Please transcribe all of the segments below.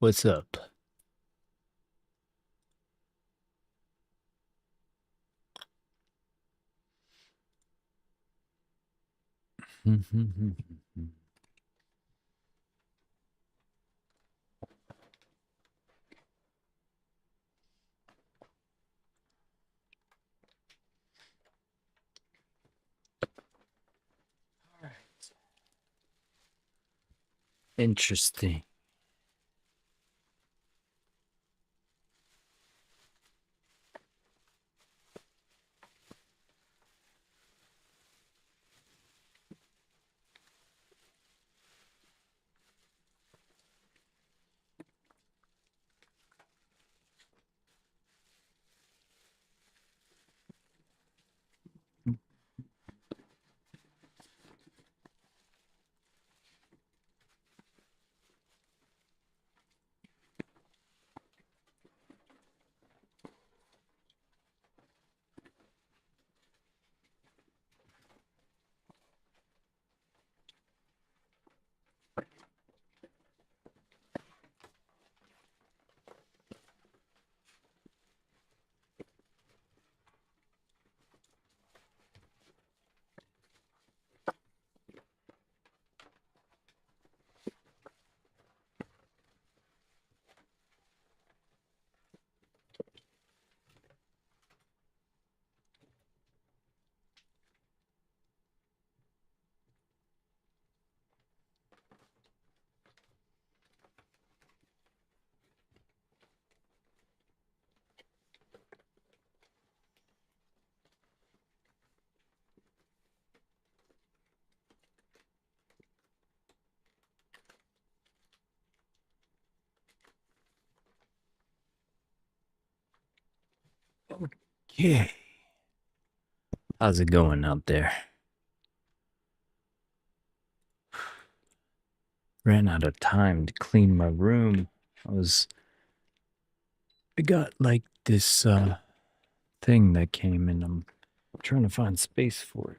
What's up? Interesting. Okay. How's it going out there? Ran out of time to clean my room. I got like this thing that came and I'm trying to find space for it.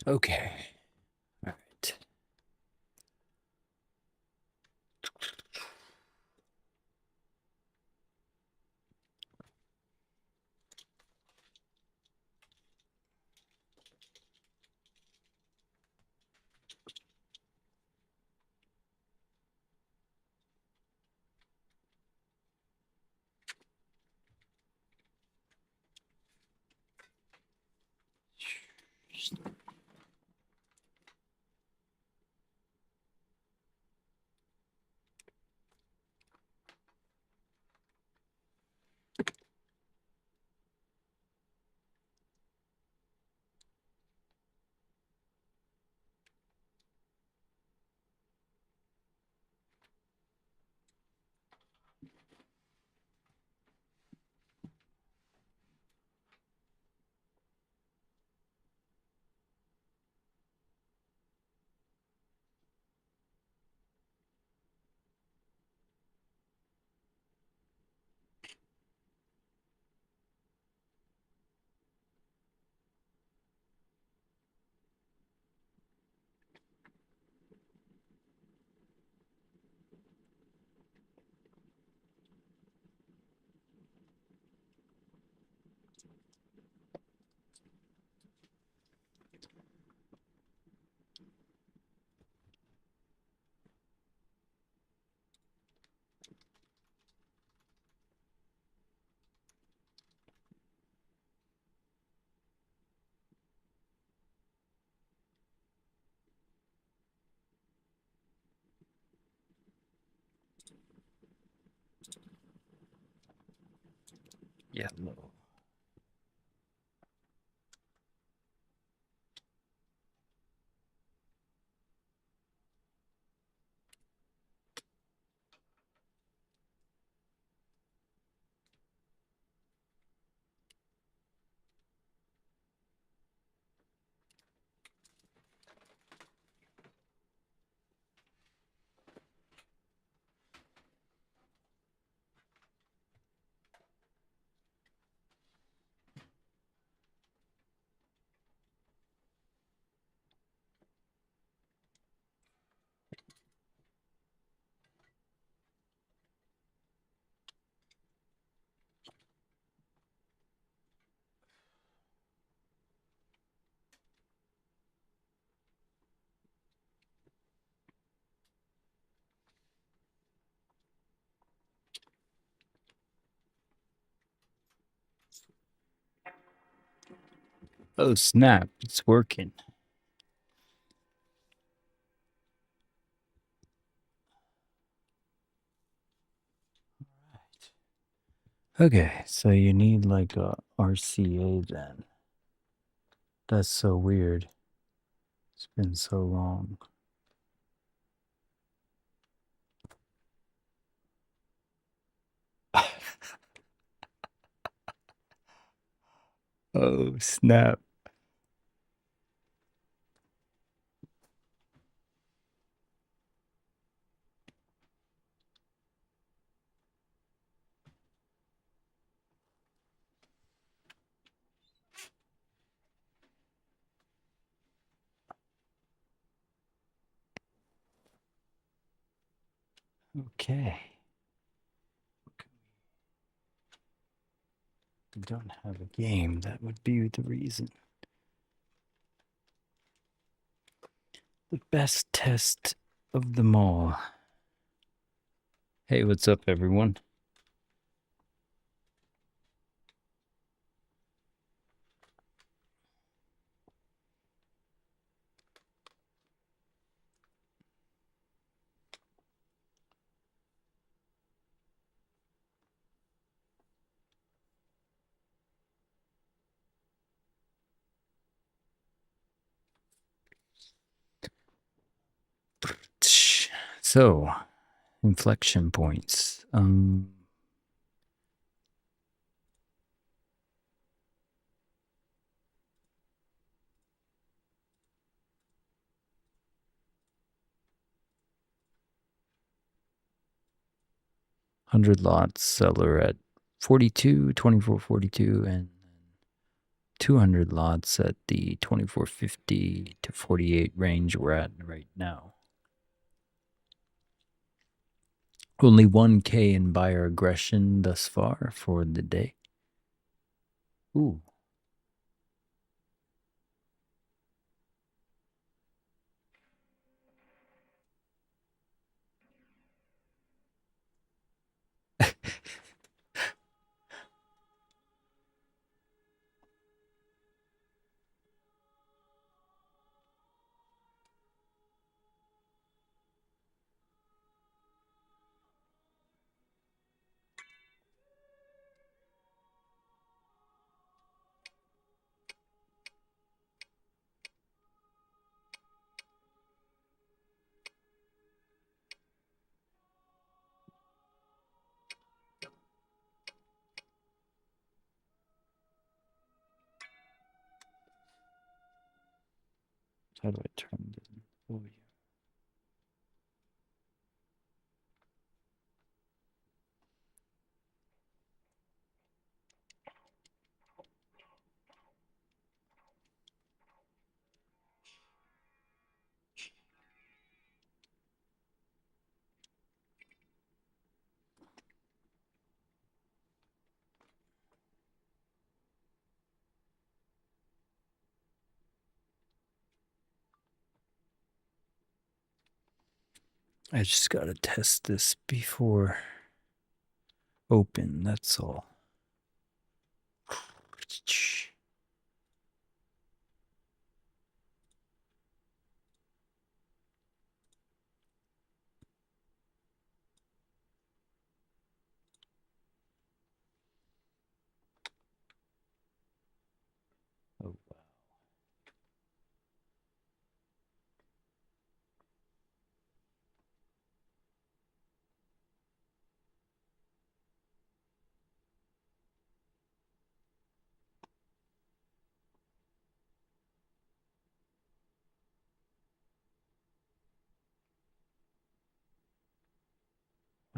Okay. All right. yellow. Oh snap, it's working. Okay, so you need like a RCA then. That's so weird. It's been so long. Oh snap. Okay. We don't have a game. That would be the reason. The best test of them all. Hey, what's up, everyone? So, inflection points. 100 lots, seller at 42, 24.42, and 200 lots at the 24.50 to 48 range we're at right now. Only 1K in buyer aggression thus far for the day. Ooh. How do I turn this? Oh, yeah. I just gotta test this before open, that's all.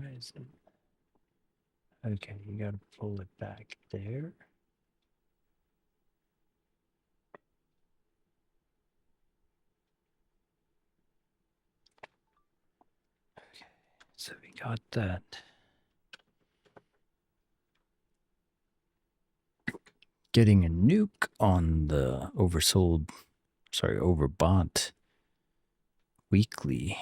Why is it? Okay, you gotta pull it back there. Okay, so we got that. Getting a nuke on the overbought weekly.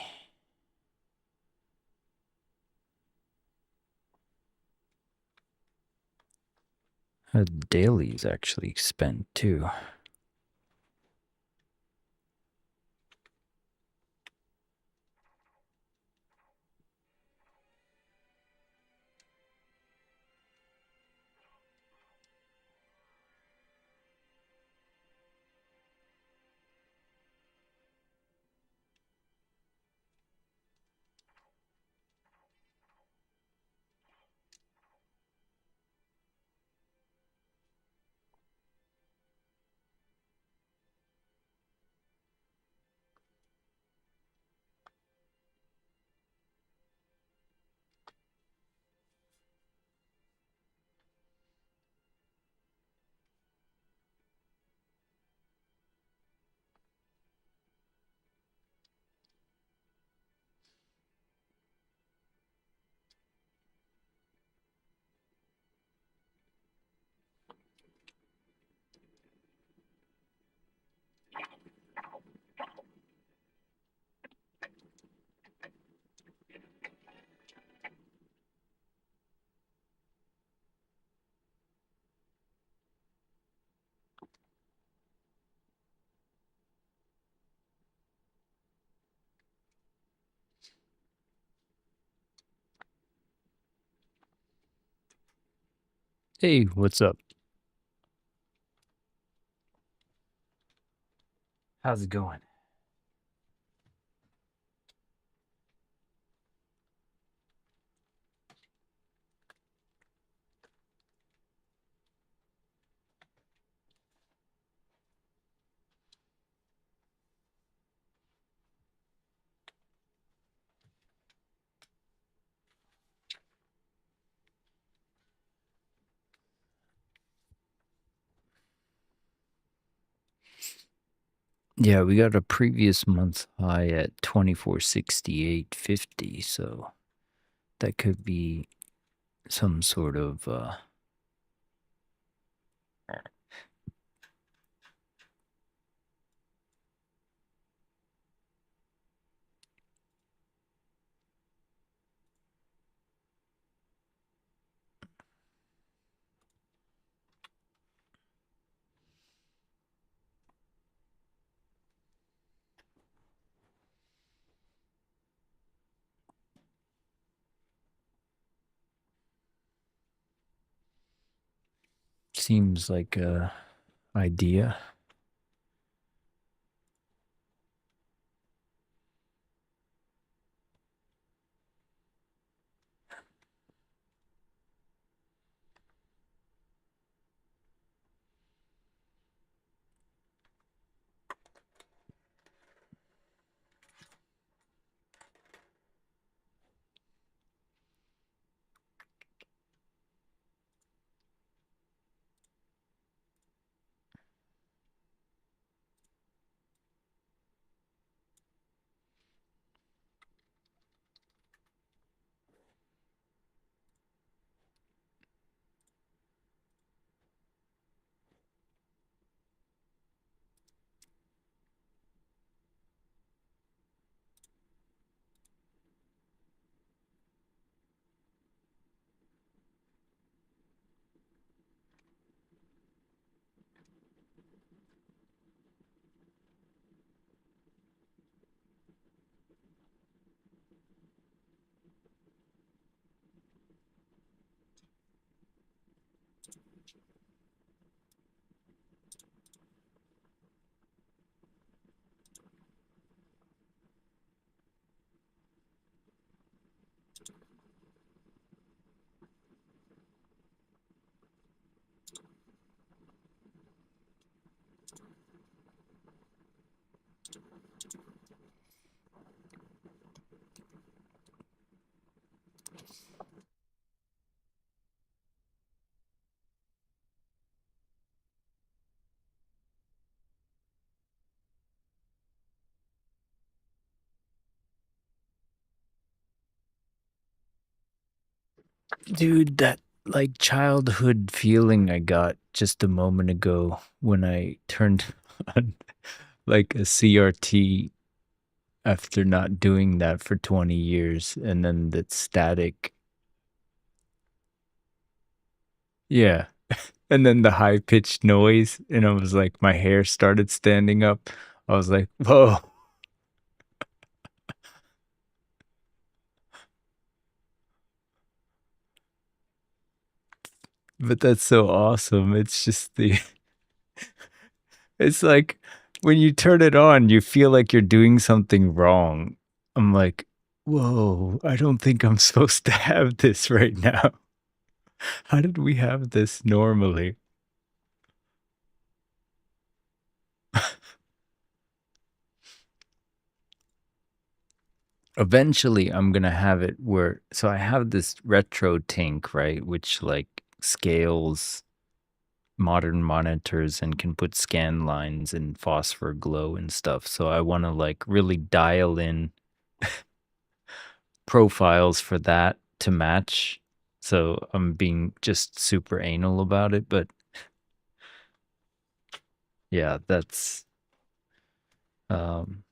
Daily is actually spent too. Hey, what's up? How's it going? Yeah, we got a previous month high at 2468.50, so that could be some sort of seems like a idea. Dude, that like childhood feeling I got just a moment ago when I turned on like a CRT after not doing that for 20 years, and then that static. Yeah. And then the high pitched noise, and I was like, my hair started standing up. I was like, whoa. But that's so awesome. It's just it's like when you turn it on, you feel like you're doing something wrong. I'm like, whoa, I don't think I'm supposed to have this right now. How did we have this normally? Eventually, I'm going to have it where, so I have this retro tank, right? Which like scales modern monitors and can put scan lines and phosphor glow and stuff. So I want to like really dial in profiles for that to match. So I'm being just super anal about it, but yeah, that's um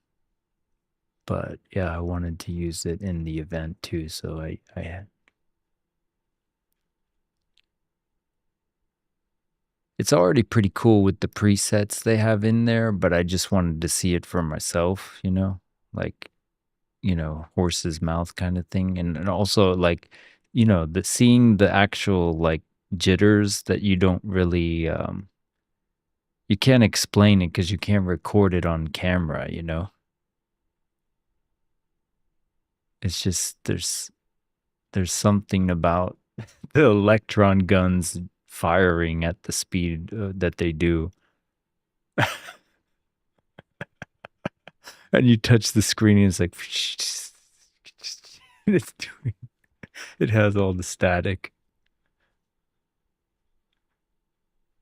but yeah, I wanted to use it in the event too, so I had it's already pretty cool with the presets they have in there, but I just wanted to see it for myself, you know? Like, you know, horse's mouth kind of thing. And also like, you know, the seeing the actual like jitters that you don't really you can't explain it because you can't record it on camera, you know? It's just there's something about the electron guns firing at the speed that they do. And you touch the screen and it's like it's doing it has all the static.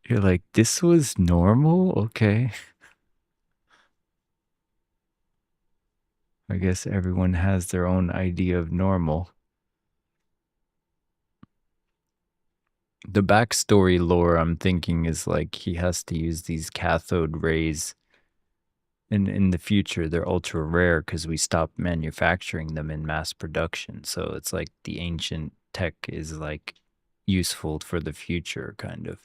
You're like, this was normal? Okay. I guess everyone has their own idea of normal. The backstory lore I'm thinking is like he has to use these cathode rays, and in the future they're ultra rare because we stopped manufacturing them in mass production. So it's like the ancient tech is like useful for the future, kind of.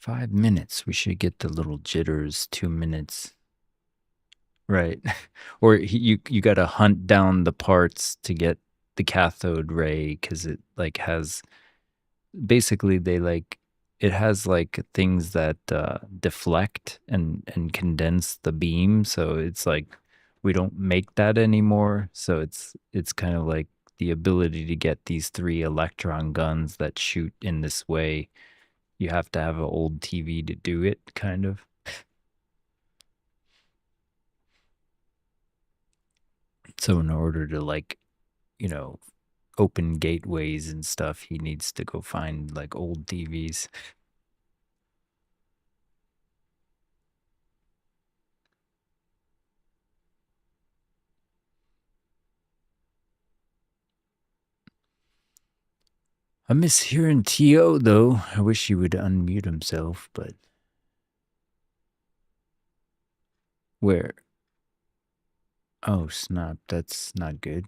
5 minutes. We should get the little jitters. 2 minutes. Right. Or you got to hunt down the parts to get the cathode ray because it like has basically they like it has like things that deflect and condense the beam. So it's like we don't make that anymore. So it's kind of like the ability to get these three electron guns that shoot in this way. You have to have an old TV to do it, kind of. So in order to like, you know, open gateways and stuff, he needs to go find like old TVs. I miss hearing T.O. though. I wish he would unmute himself, but where? Oh, snap. That's not good.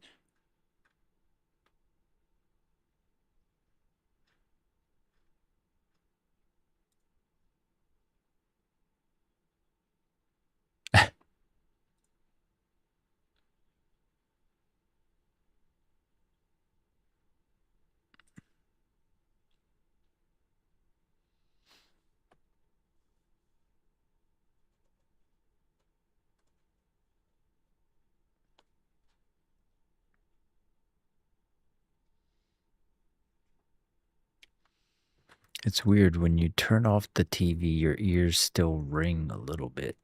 It's weird when you turn off the TV, your ears still ring a little bit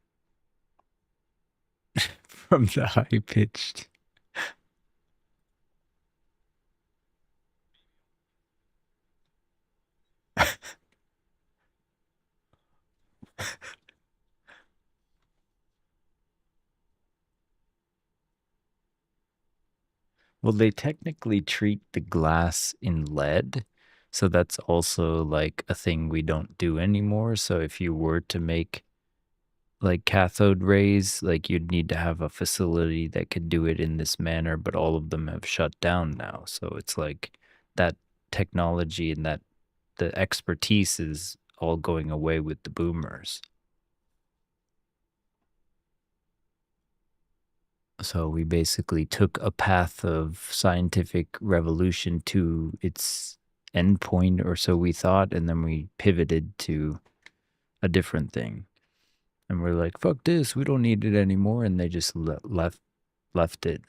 from the high pitched. Well, they technically treat the glass in lead. So that's also like a thing we don't do anymore. So if you were to make like cathode rays, like you'd need to have a facility that could do it in this manner, but all of them have shut down now. So it's like that technology and that the expertise is all going away with the boomers. So we basically took a path of scientific revolution to its endpoint, or so we thought, and then we pivoted to a different thing. And we're like, fuck this, we don't need it anymore. And they just left it.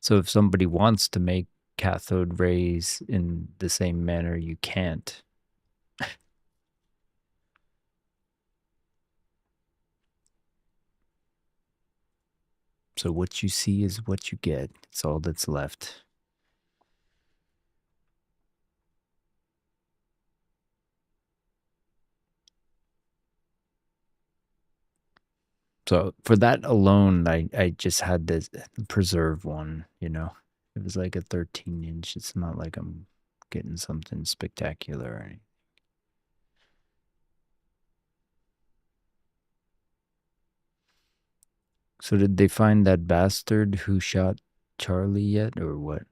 So if somebody wants to make cathode rays in the same manner, you can't. So what you see is what you get. It's all that's left. So for that alone, I just had to preserve one, you know. It was like a 13-inch. It's not like I'm getting something spectacular or anything. So did they find that bastard who shot Charlie yet, or what?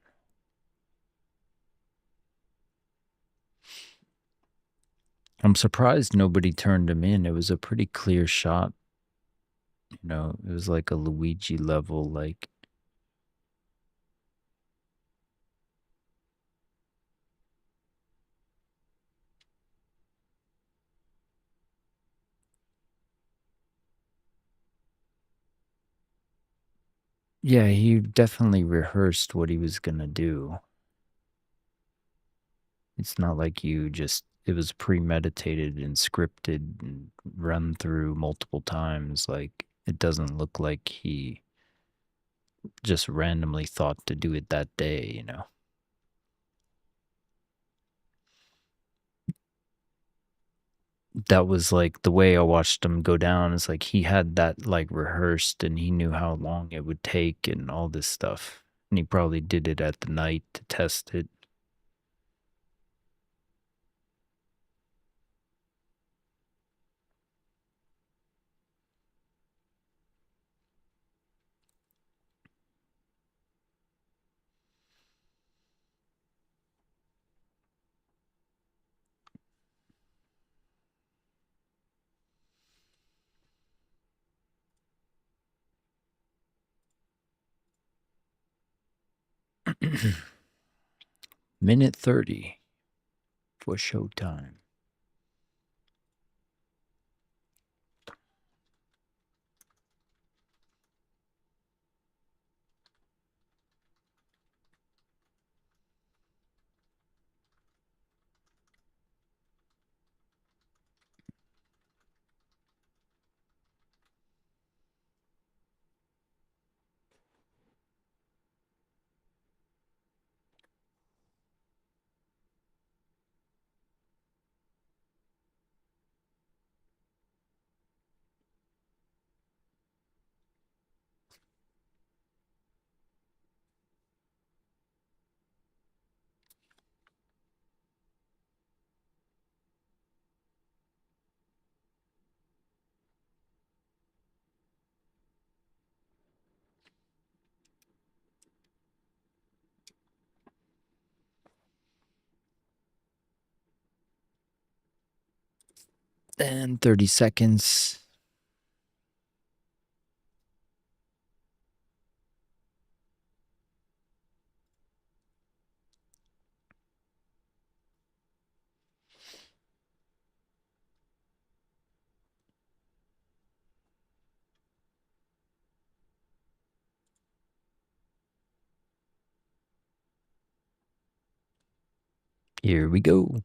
I'm surprised nobody turned him in. It was a pretty clear shot. You know, it was like a Luigi level, like. Yeah, he definitely rehearsed what he was gonna do. It's not like it was premeditated and scripted and run through multiple times. Like, it doesn't look like he just randomly thought to do it that day, you know? That was like the way I watched him go down. Is like he had that like rehearsed and he knew how long it would take and all this stuff. And he probably did it at the night to test it. Minute 30 for showtime. And 30 seconds. Here we go.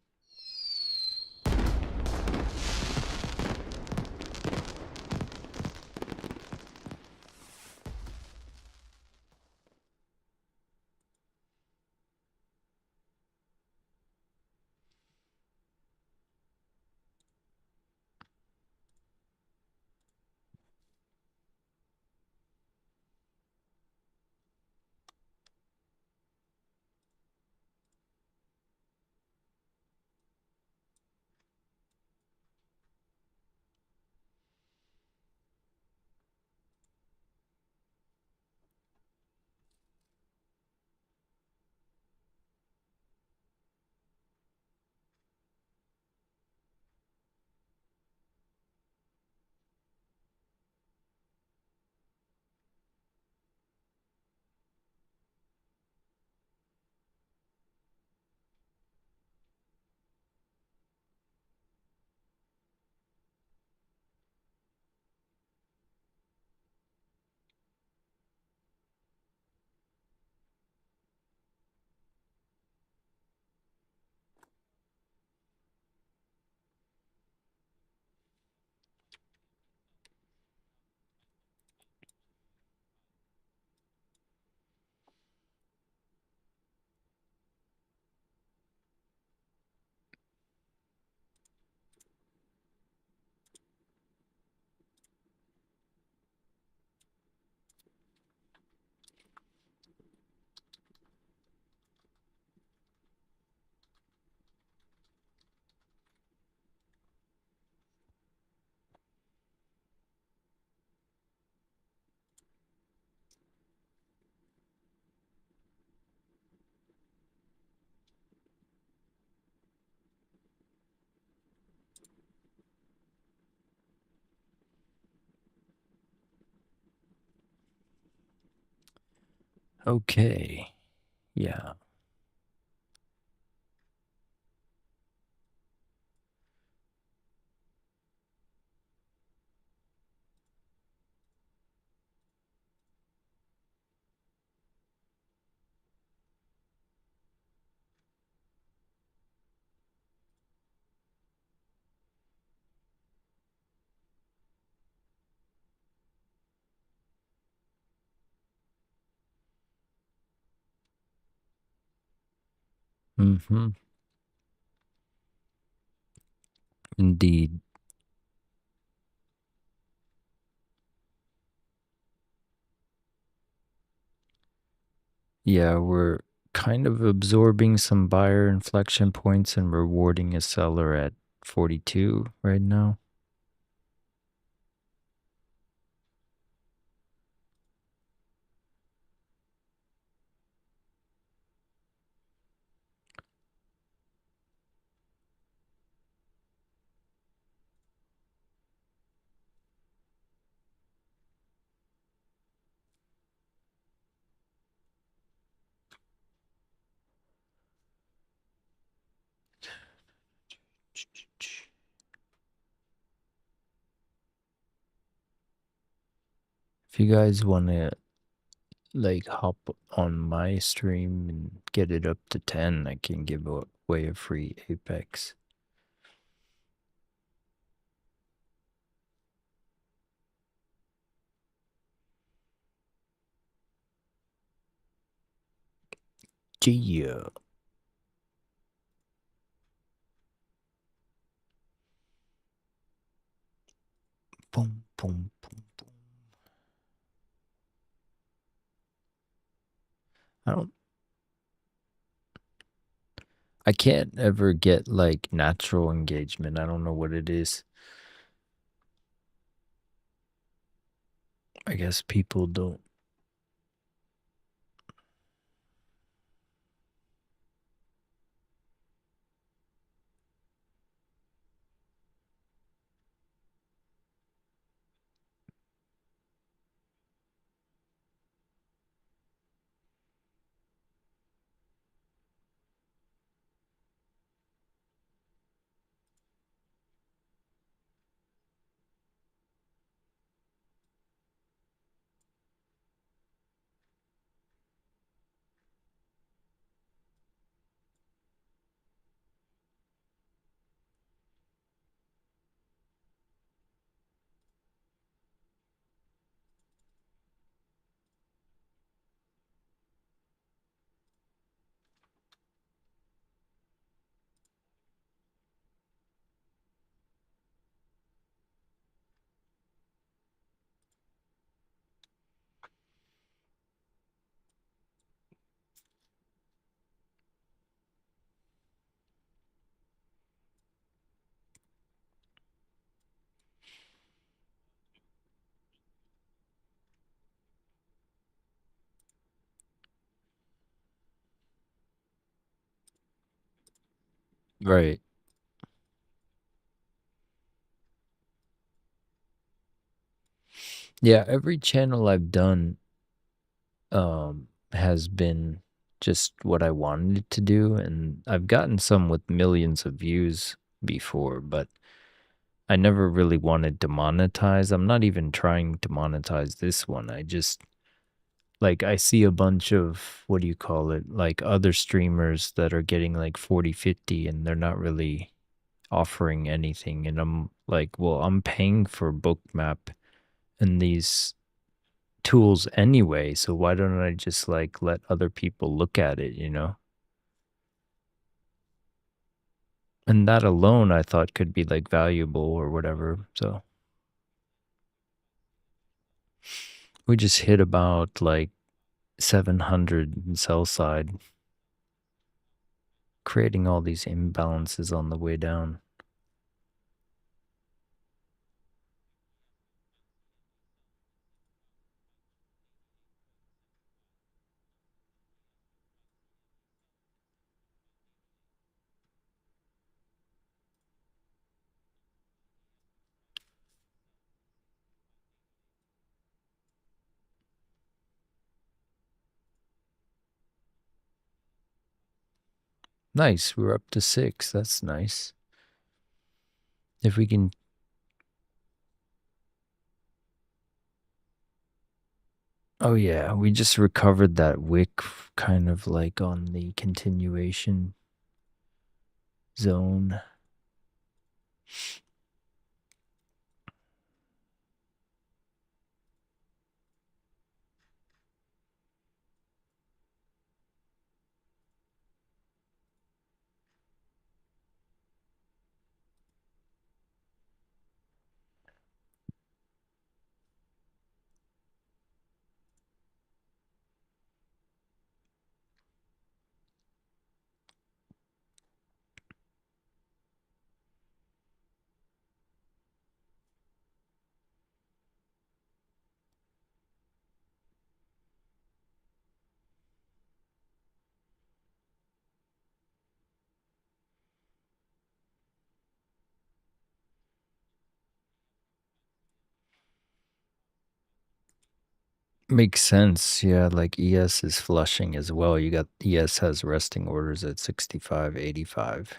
Okay. Yeah. Mm-hmm. Indeed. Yeah, we're kind of absorbing some buyer inflection points and rewarding a seller at 42 right now. If you guys want to like hop on my stream and get it up to 10, I can give away a free Apex. Yeah. Boom, boom, boom, boom. I can't ever get like natural engagement. I don't know what it is. I guess people don't. Right. Yeah, every channel I've done has been just what I wanted it to do, and I've gotten some with millions of views before, but I never really wanted to monetize. I'm not even trying to monetize this one. I just like I see a bunch of what do you call it? Like other streamers that are getting like 40, 50 and they're not really offering anything, and I'm like, well, I'm paying for Bookmap and these tools anyway, so why don't I just like let other people look at it, you know? And that alone I thought could be like valuable or whatever. So we just hit about like 700 sell side, creating all these imbalances on the way down. Nice. We're up to 6. That's nice. If we can... Oh, yeah. We just recovered that wick kind of like on the continuation zone. Makes sense. Yeah, like ES is flushing as well. You got ES has resting orders at 65.85.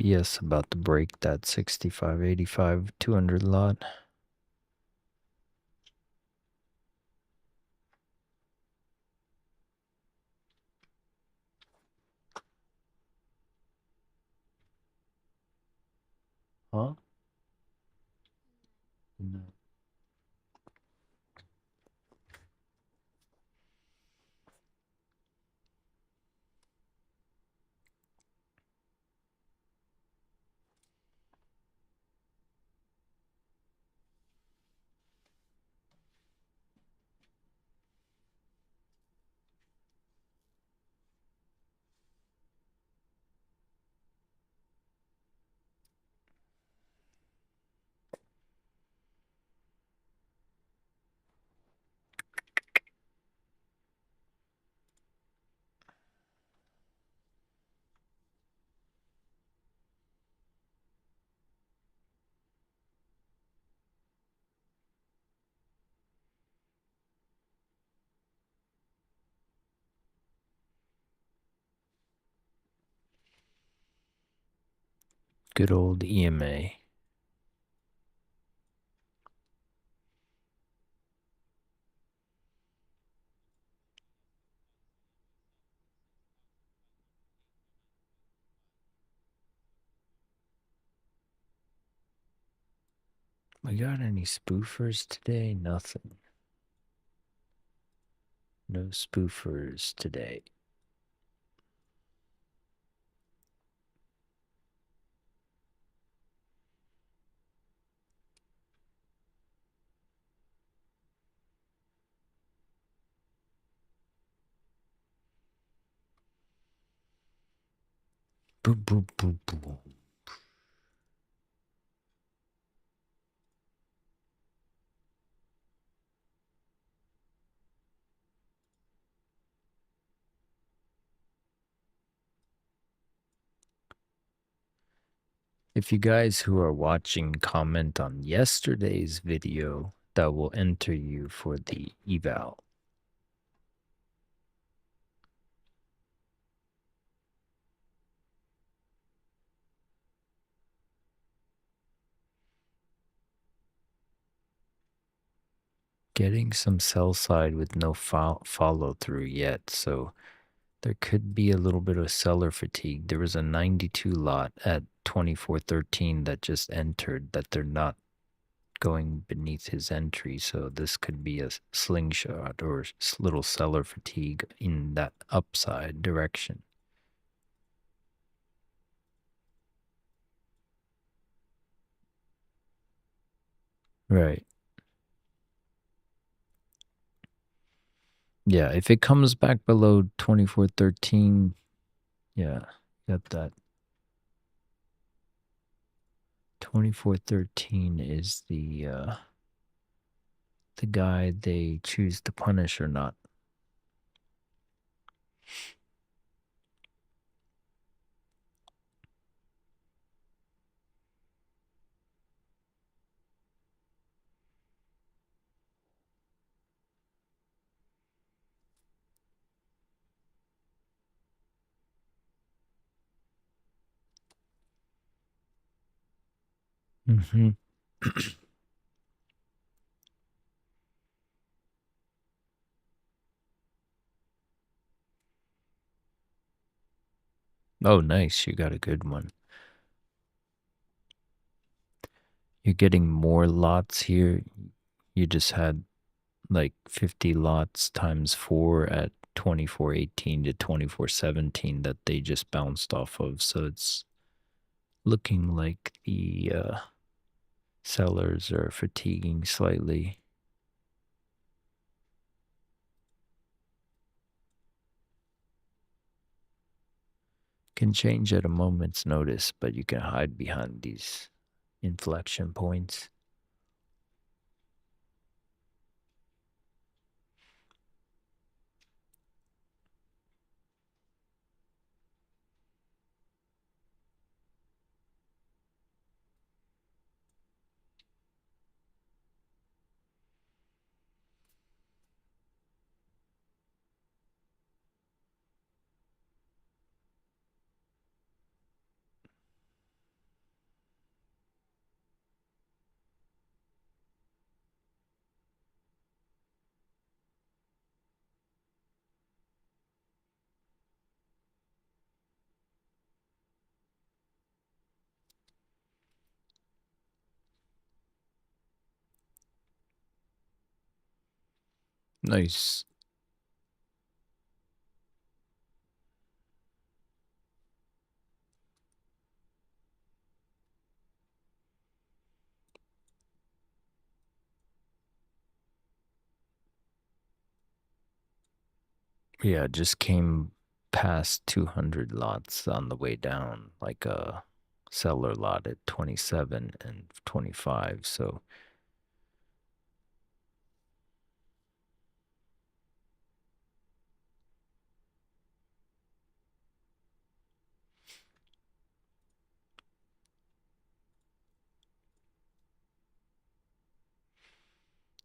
ES about to break that 65.85 200 lot. Huh? No. Good old EMA. We got any spoofers today? Nothing. No spoofers today. Boom, boom, boom, boom. If you guys who are watching comment on yesterday's video, that will enter you for the eval. Getting some sell side with no follow through yet, so there could be a little bit of seller fatigue. There was a 92 lot at 24.13 that just entered that they're not going beneath his entry, so this could be a slingshot or little seller fatigue in that upside direction. Right. Yeah, if it comes back below 24.13, yeah, got that. 24.13 is the the guy they choose to punish or not. Mm-hmm. Oh, nice. You got a good one. You're getting more lots here. You just had like 50 lots times 4 at 24.18 to 24.17 that they just bounced off of. So it's looking like the sellers are fatiguing slightly. Can change at a moment's notice, but you can hide behind these inflection points. Nice. Yeah, just came past 200 lots on the way down, like a seller lot at 27 and 25. So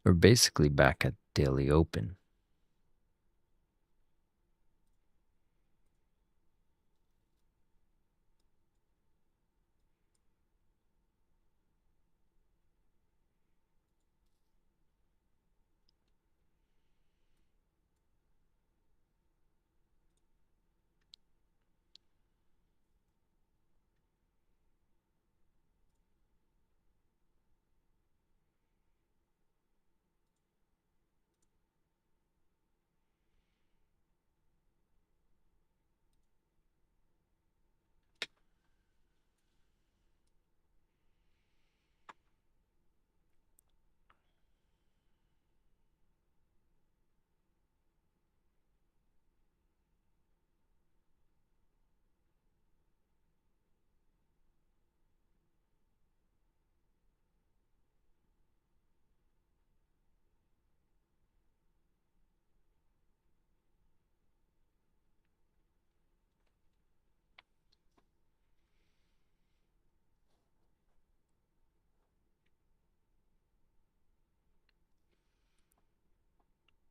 we're basically back at daily open.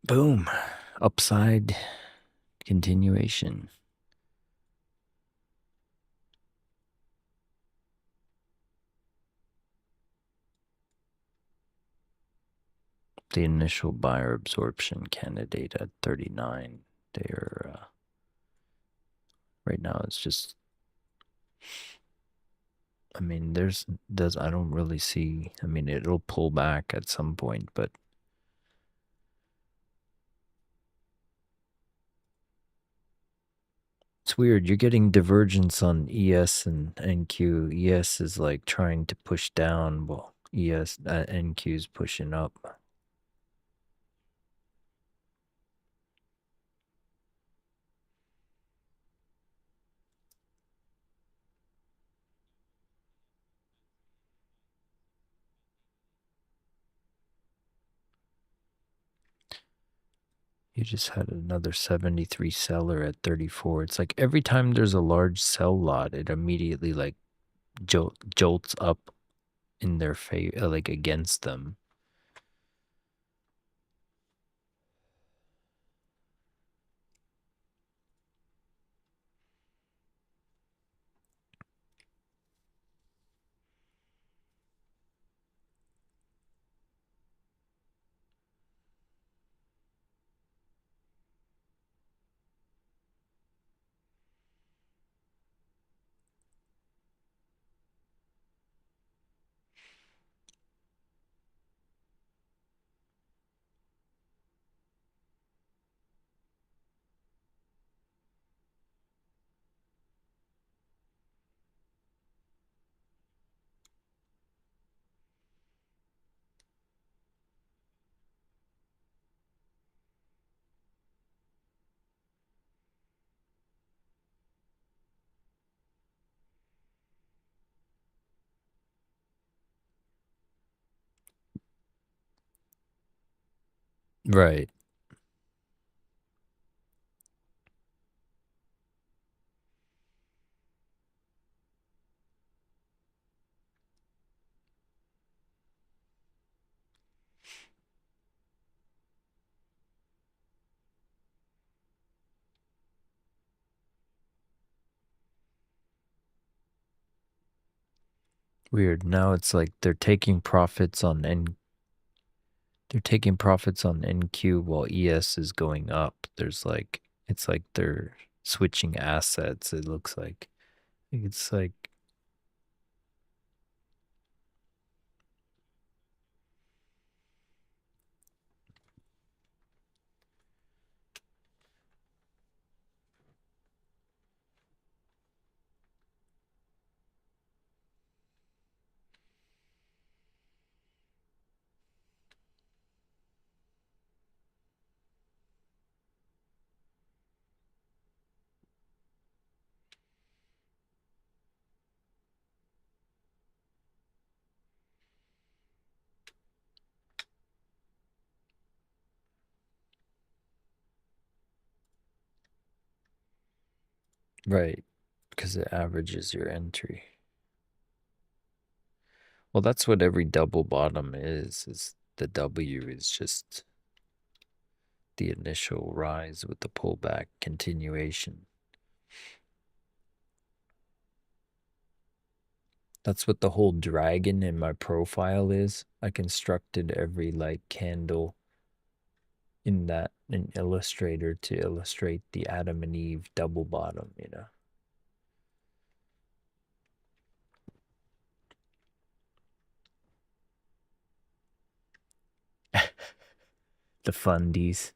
Boom. Upside continuation. The initial buyer absorption candidate at 39. They're right now it's just, I mean, I don't really see, I mean, it'll pull back at some point, but it's weird. You're getting divergence on ES and NQ. ES is like trying to push down, while NQ is pushing up. You just had another 73 seller at 34. It's like every time there's a large sell lot, it immediately like jolts up in their favor, like against them. Right. Weird. Now it's like they're taking profits on NQ while ES is going up. There's like it's like they're switching assets, it looks like. It's like right, because it averages your entry. Well, that's what every double bottom is the W is just the initial rise with the pullback continuation. That's what the whole dragon in my profile is. I constructed every like candle in Illustrator to illustrate the Adam and Eve double bottom, you know. The fundies.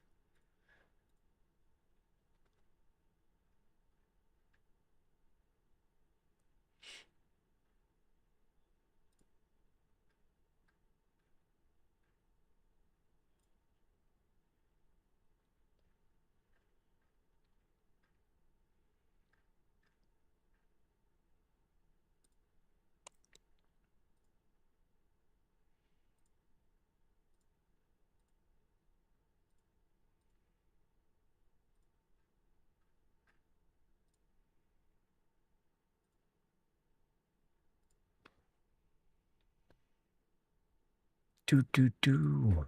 Do.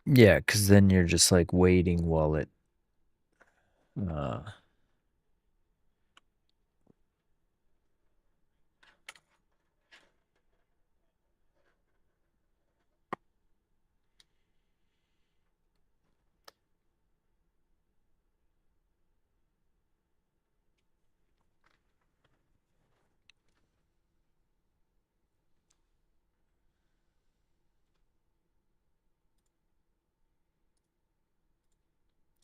Yeah, because then you're just like waiting while it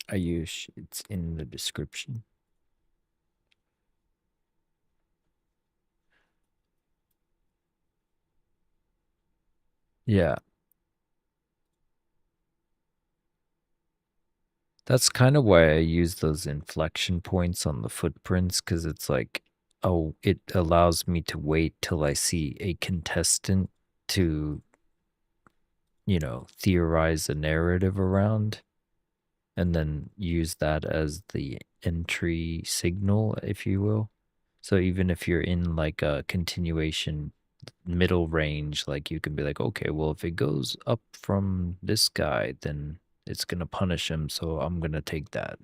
Ayush, it's in the description. Yeah. That's kind of why I use those inflection points on the footprints, because it's like, oh, it allows me to wait till I see a contestant to, theorize a narrative around, and then use that as the entry signal, if you will. So even if you're in like a continuation middle range, like you can be like, okay, well, if it goes up from this guy, then it's going to punish him. So I'm going to take that.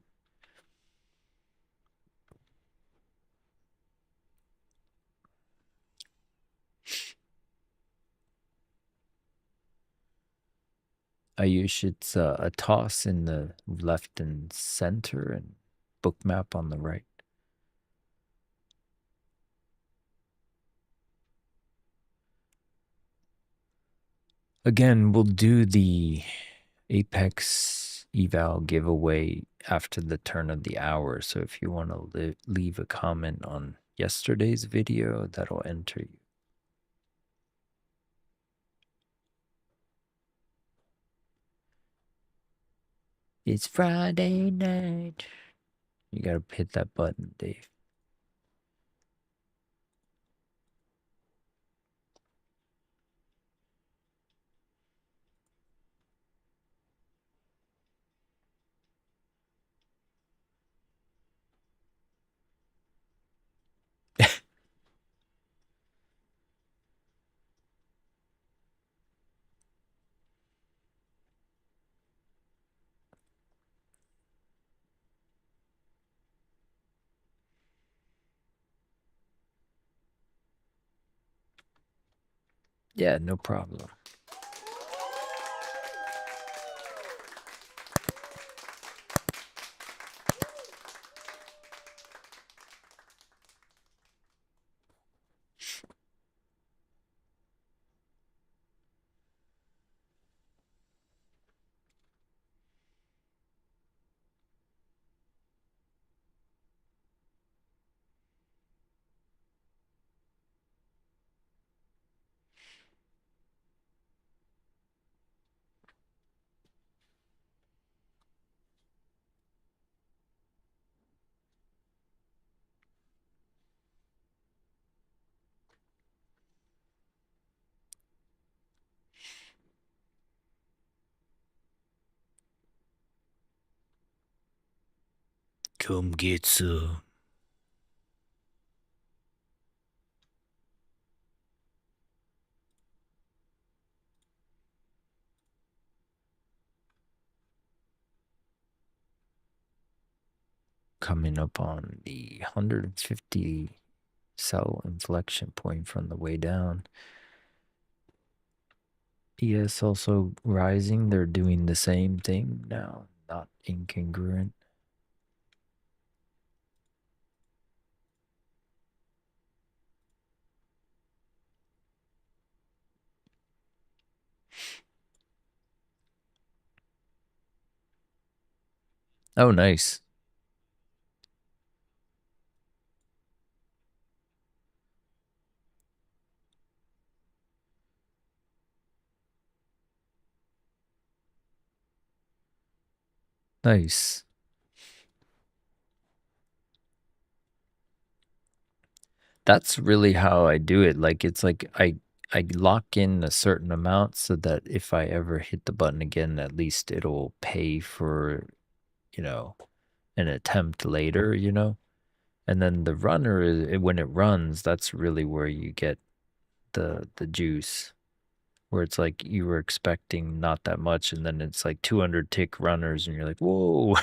It's a toss in the left and center and bookmap on the right. Again, we'll do the Apex eval giveaway after the turn of the hour. So if you want to leave a comment on yesterday's video, that'll enter you. It's Friday night. You gotta hit that button, Dave. Yeah, no problem. Come get some. Coming up on the 150 sell inflection point from the way down. ES also rising. They're doing the same thing now, not incongruent. Oh, nice. Nice. That's really how I do it. Like it's like I lock in a certain amount so that if I ever hit the button again, at least it'll pay for, you know, an attempt later, And then the runner is when it runs, that's really where you get the juice. Where it's like you were expecting not that much, and then it's like 200 tick runners, and you're like, whoa.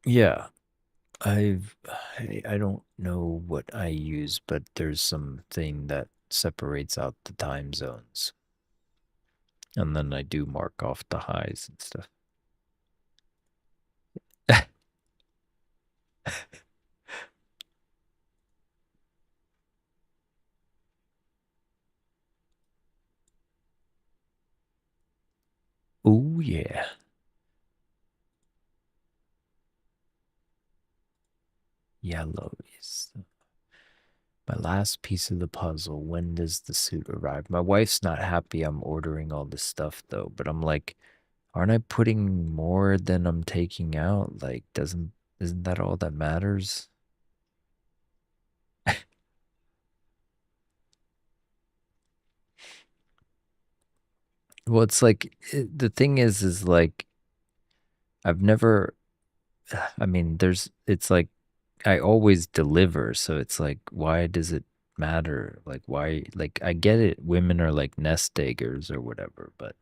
Yeah. I don't know what I use, but there's something that separates out the time zones. And then I do mark off the highs and stuff. Oh, yeah. Yellow is my last piece of the puzzle. When does the suit arrive? My wife's not happy I'm ordering all this stuff, though. But I'm like, aren't I putting more than I'm taking out? Like, isn't that all that matters? Well, it's like, the thing is like, I've never, I mean, it's like, I always deliver. So it's like, why does it matter? Like, why, like, I get it. Women are like nest eggers or whatever, but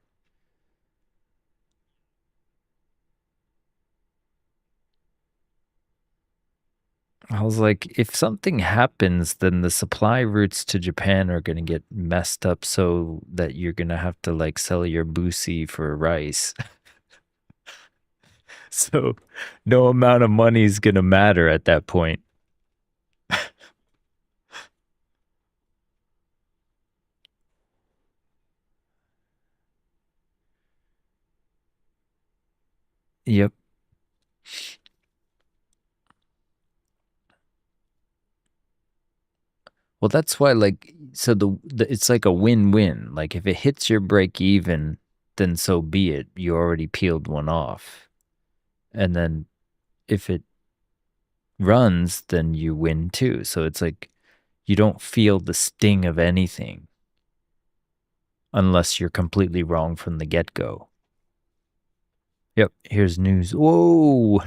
I was like, if something happens, then the supply routes to Japan are going to get messed up so that you're going to have to like sell your boosie for rice. So no amount of money is going to matter at that point. Yep. Well, that's why, like, so it's like a win-win. Like, if it hits your break even, then so be it. You already peeled one off. And then if it runs, then you win too. So it's like you don't feel the sting of anything unless you're completely wrong from the get-go. Yep, here's news. Whoa!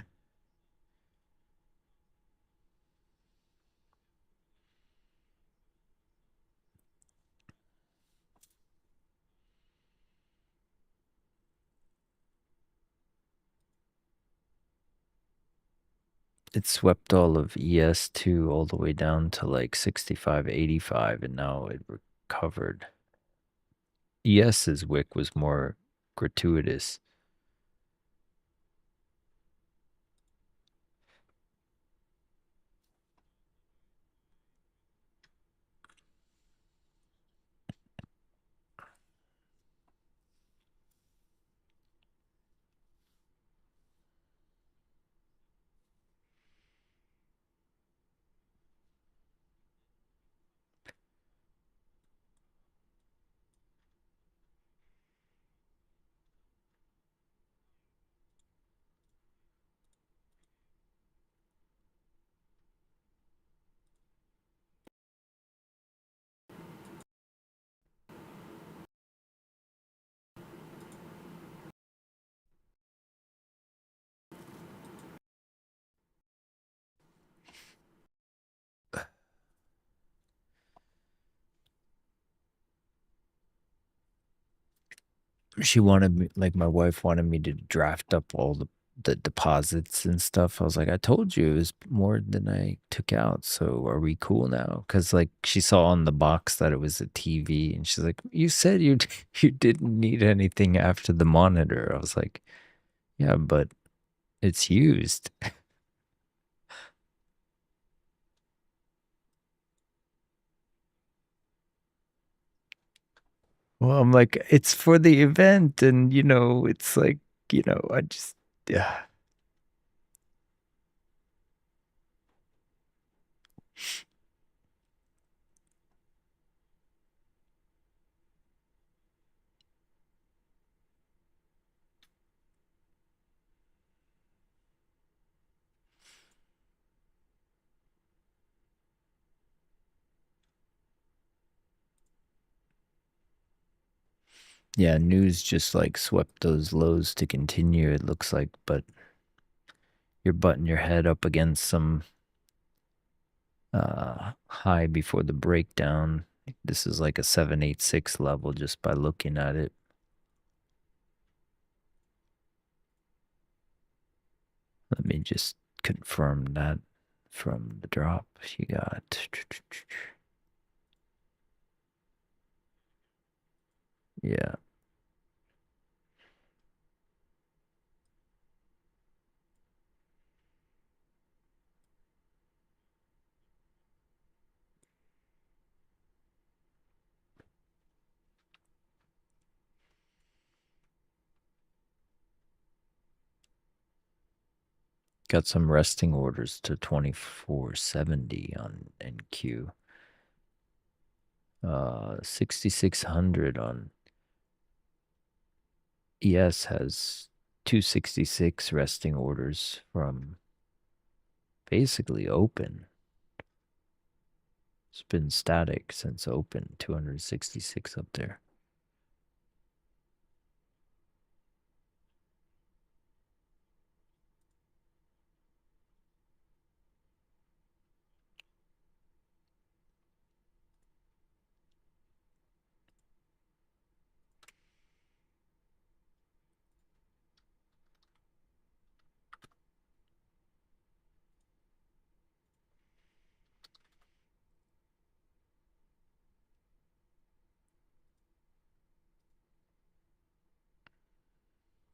It swept all of ES2 all the way down to like 65.85, and now it recovered. ES's wick was more gratuitous. She wanted me, like my wife wanted me to draft up all the deposits and stuff. I was like, I told you it was more than I took out. So are we cool now? Because like she saw on the box that it was a TV, and she's like, you said you you didn't need anything after the monitor. I was like, yeah, but it's used. Well, I'm like, it's for the event, and it's like, I just, yeah. Yeah, news just like swept those lows to continue, it looks like, but you're butting your head up against some high before the breakdown. This is like a 786 level just by looking at it. Let me just confirm that from the drop. You got yeah. Got some resting orders to 2470 on NQ. 6600 on ES has 266 resting orders from basically open. It's been static since open, 266 up there.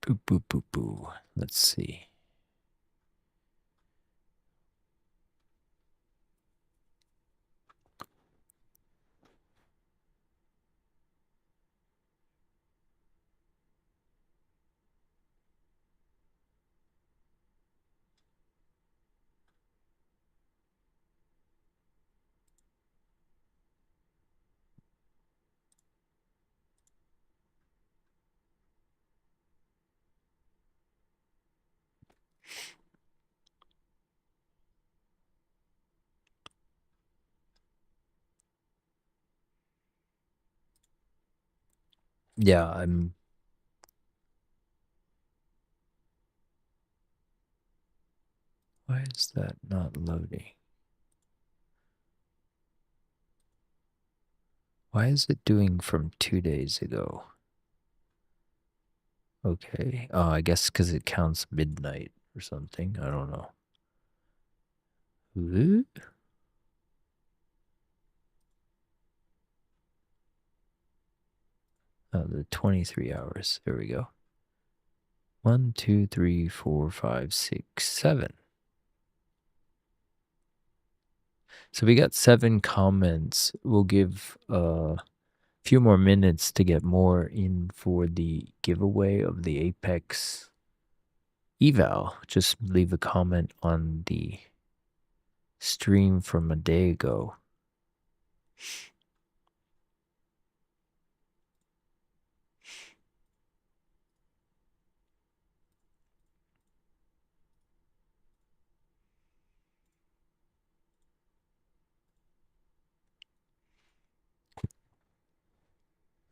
Boo, boo, boo, boo. Let's see. Yeah, I'm... Why is that not loading? Why is it doing from 2 days ago? Okay. Oh, I guess because it counts midnight or something. I don't know. The 23 hours. There we go. 1, 2, 3, 4, 5, 6, 7. So we got 7 comments. We'll give a few more minutes to get more in for the giveaway of the Apex eval. Just leave a comment on the stream from a day ago.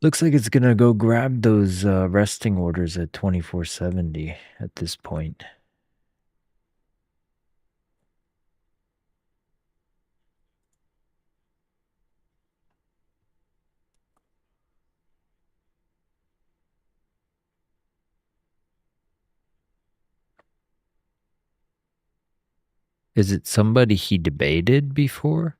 Looks like it's gonna go grab those resting orders at 2470 at this point. Is it somebody he debated before?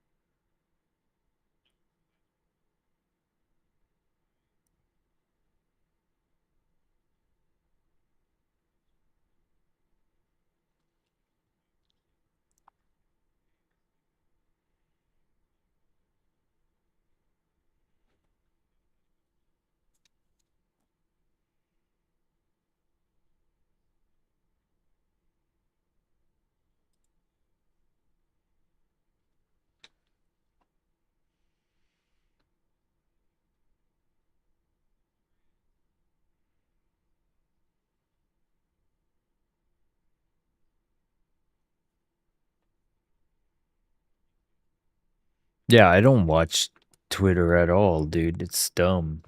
Yeah, I don't watch Twitter at all, dude. It's dumb.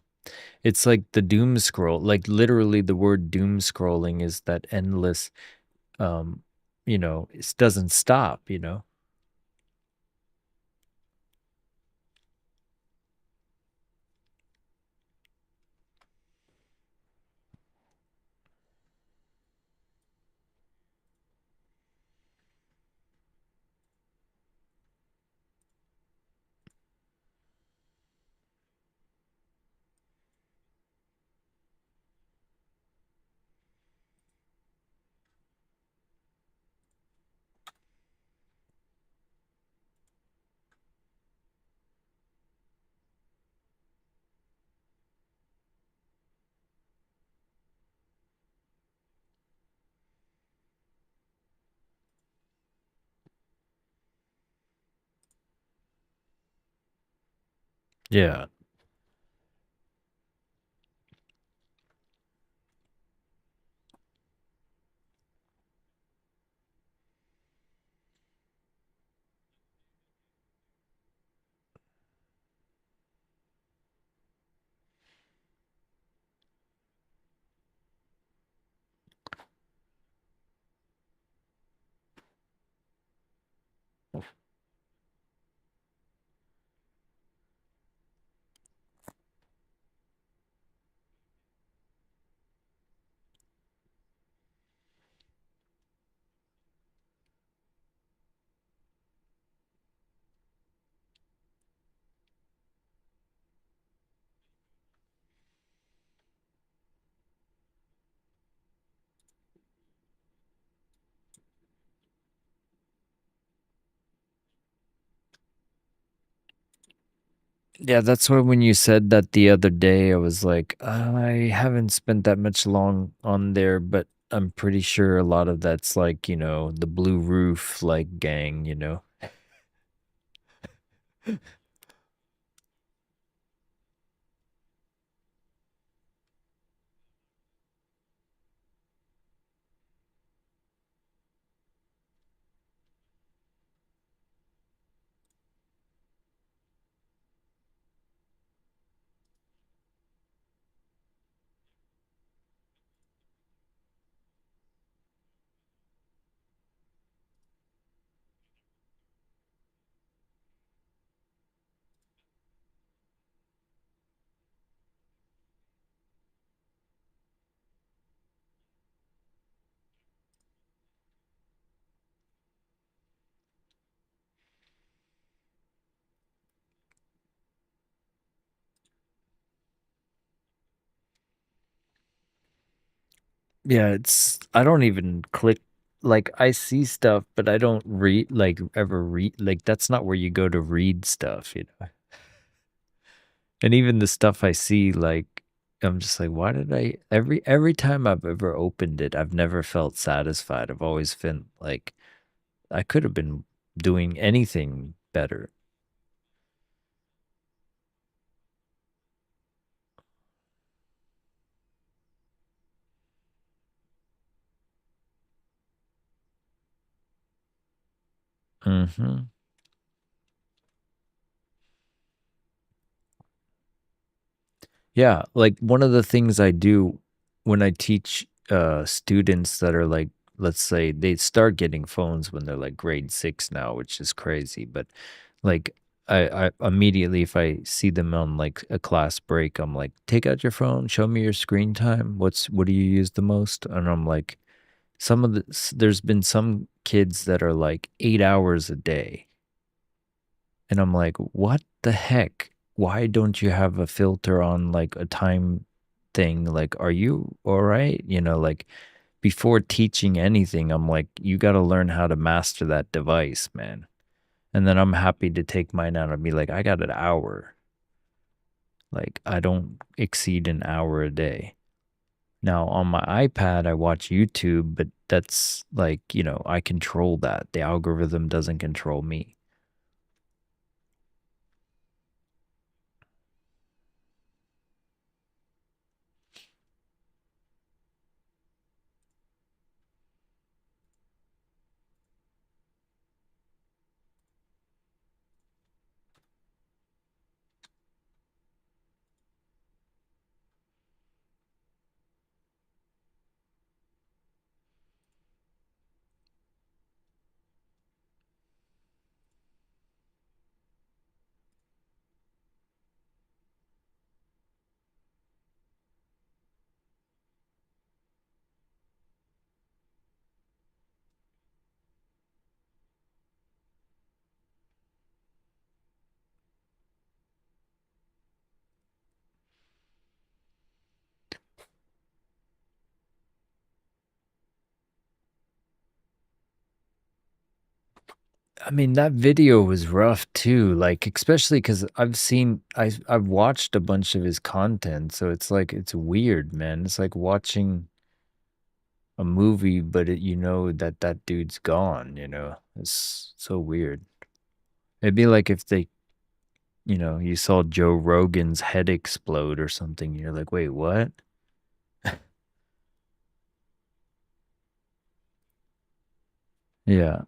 It's like the doom scroll. Like literally the word doom scrolling is that endless, it doesn't stop, Yeah. Yeah, that's why when you said that the other day, I was like, I haven't spent that much long on there, but I'm pretty sure a lot of that's like, the Blue Roof like gang. Yeah, I don't even click, like I see stuff, but I don't ever read, like that's not where you go to read stuff. And even the stuff I see, like I'm just like, why did I every time I've ever opened it, I've never felt satisfied. I've always been like I could have been doing anything better. Mhm. Yeah, like one of the things I do when I teach students that are like, let's say they start getting phones when they're like grade 6 now, which is crazy, but like I immediately, if I see them on like a class break, I'm like, take out your phone, show me your screen time. What do you use the most? And I'm like, there's been some kids that are like 8 hours a day. And I'm like, what the heck? Why don't you have a filter on like a time thing? Like, are you all right? Like before teaching anything, I'm like, you got to learn how to master that device, man. And then I'm happy to take mine out and be like, I got an hour. Like, I don't exceed an hour a day. Now, on my iPad, I watch YouTube, but that's like, I control that. The algorithm doesn't control me. I mean, that video was rough too, like, especially because I've watched a bunch of his content, so it's like, it's weird, man. It's like watching a movie, but you know that dude's gone. It's so weird. It'd be like if they you know, you saw Joe Rogan's head explode or something. You're like, wait, what? Yeah.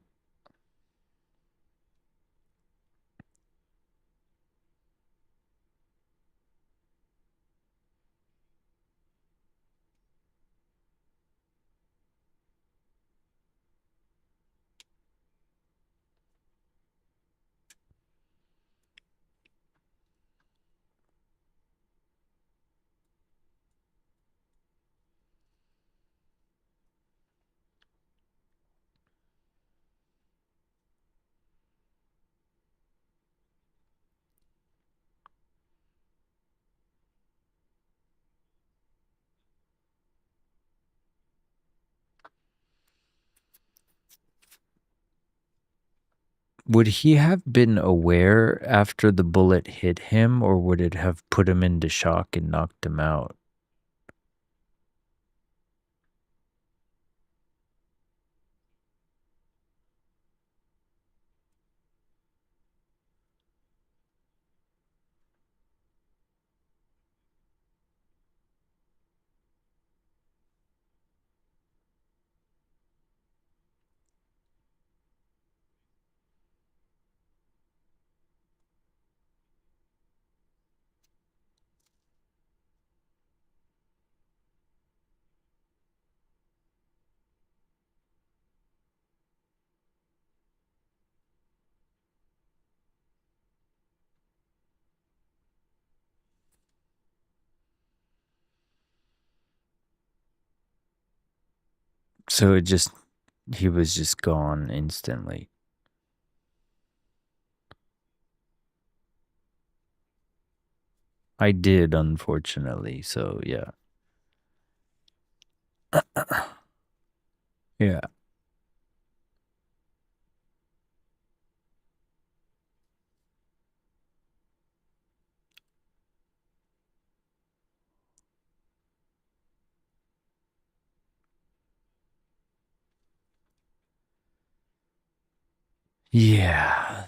Would he have been aware after the bullet hit him, or would it have put him into shock and knocked him out? So it just, he was just gone instantly. I did, unfortunately. So yeah. Yeah. Yeah.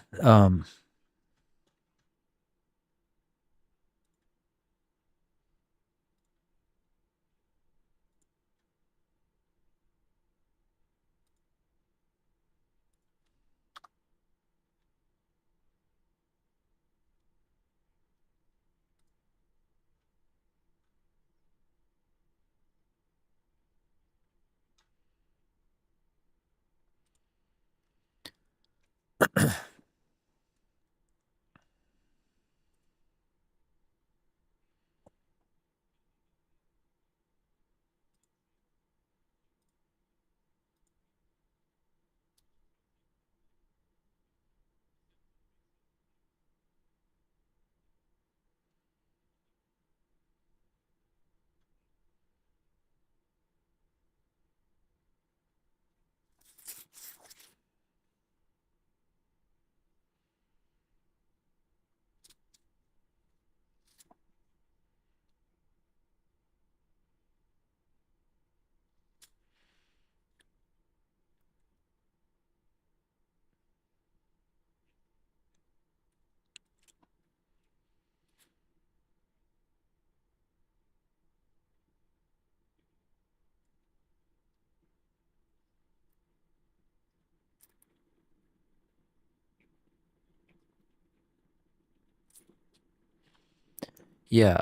Yeah.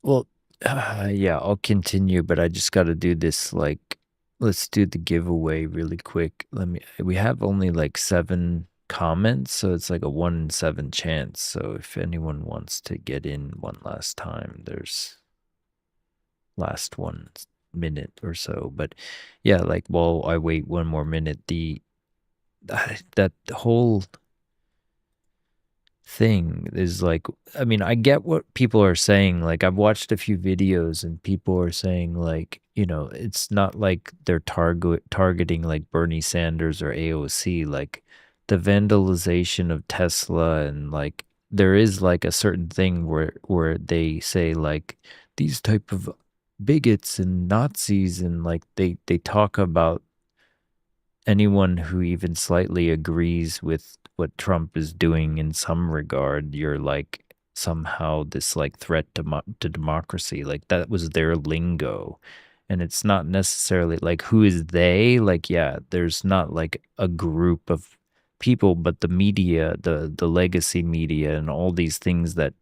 Well, yeah, I'll continue, but I just got to do this. Like, let's do the giveaway really quick. We have only like 7 comments, so it's like a 1 in 7 chance. So if anyone wants to get in one last time, there's last 1 minute or so. But yeah, like while I wait 1 more minute, that whole thing is like, I mean, I get what people are saying. Like, I've watched a few videos and people are saying, like, you know, it's not like they're targeting like Bernie Sanders or AOC. Like, the vandalization of Tesla, and like there is like a certain thing where they say like these type of bigots and Nazis, and like they talk about anyone who even slightly agrees with what Trump is doing in some regard. You're like somehow this like threat to democracy. Like that was their lingo. And it's not necessarily like who is they? Like, yeah, there's not like a group of people, but the media, the legacy media and all these things that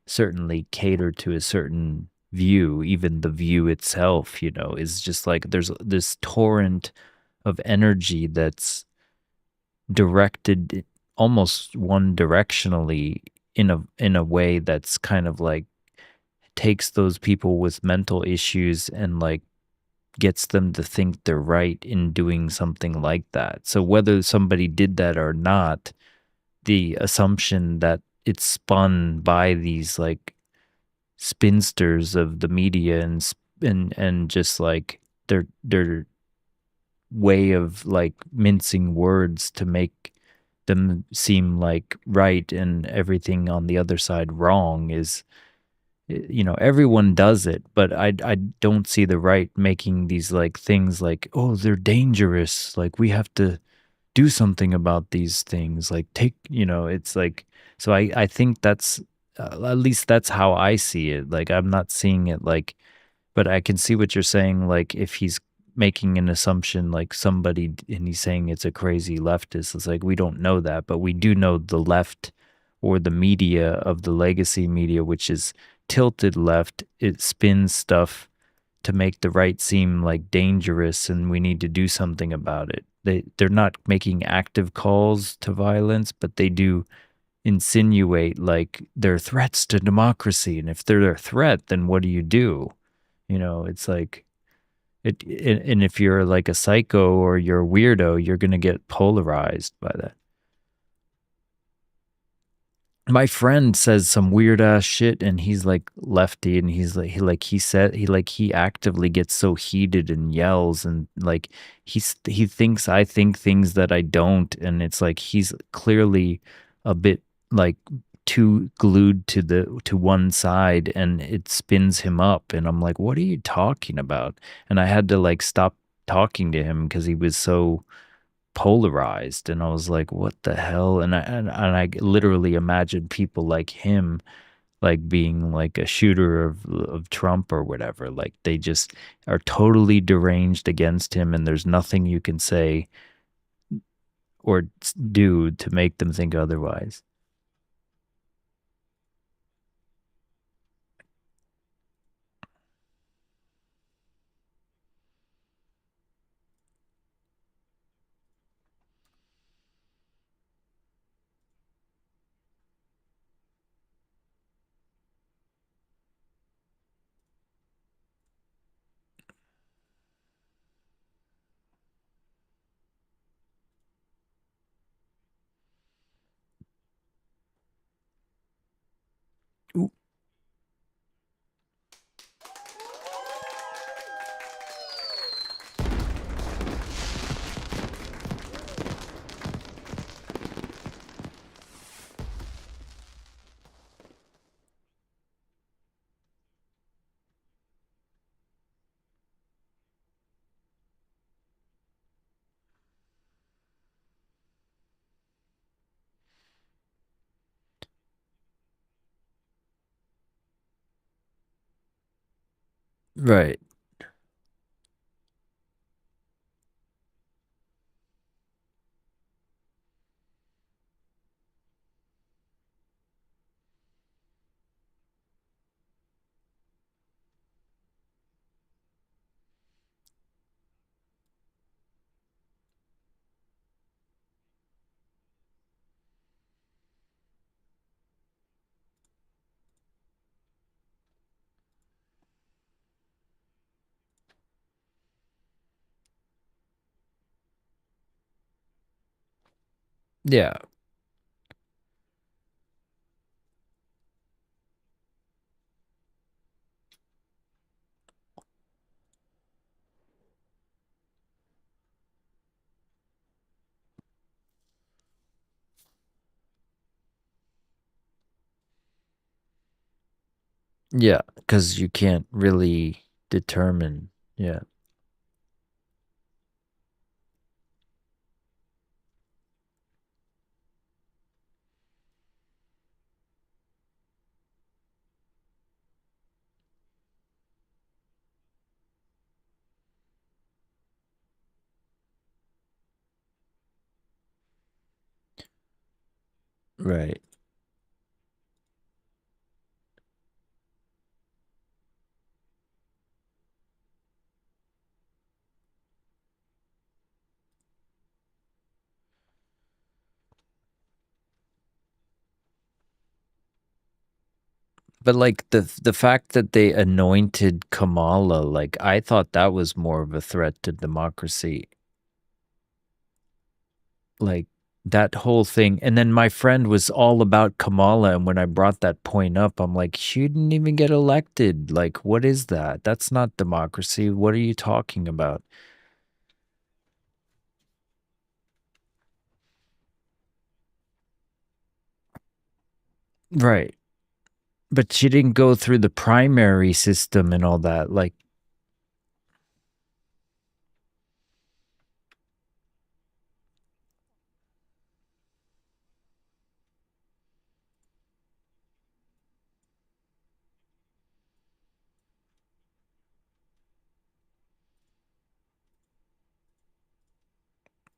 certainly cater to a certain view, even the view itself, is just like there's this torrent of energy that's directed almost one directionally in a way that's kind of like takes those people with mental issues and like gets them to think they're right in doing something like that. So whether somebody did that or not, the assumption that it's spun by these like spinsters of the media and just like their way of like mincing words to make them seem like right and everything on the other side wrong is, everyone does it, but I don't see the right making these like things like, oh, they're dangerous, like we have to do something about these things, like it's like, so I think that's at least that's how I see it. Like I'm not seeing it like, but I can see what you're saying. Like if he's making an assumption, like somebody, and he's saying it's a crazy leftist, it's like we don't know that, but we do know the left or the media of the legacy media, which is tilted left. It spins stuff to make the right seem like dangerous, and we need to do something about it. They're not making active calls to violence, but they do insinuate like they're threats to democracy. And if they're a threat, then what do you do? It's like and if you're like a psycho or you're a weirdo, you're gonna get polarized by that. My friend says some weird ass shit, and he's like lefty, and he's like he actively gets so heated and yells, and like he thinks I think things that I don't, and it's like he's clearly a bit like too glued to one side, and it spins him up, and I'm like, what are you talking about? And I had to like stop talking to him because he was so polarized, and I was like, what the hell? And I literally imagined people like him like being like a shooter of Trump or whatever. Like they just are totally deranged against him, and there's nothing you can say or do to make them think otherwise. Ooh. Right. Yeah. Yeah, because you can't really determine. Yeah. Right. But like the fact that they anointed Kamala, like I thought that was more of a threat to democracy. Like that whole thing. And then my friend was all about Kamala, and when I brought that point up, I'm like, she didn't even get elected. Like, what is that? That's not democracy. What are you talking about? Right. But she didn't go through the primary system and all that. Like,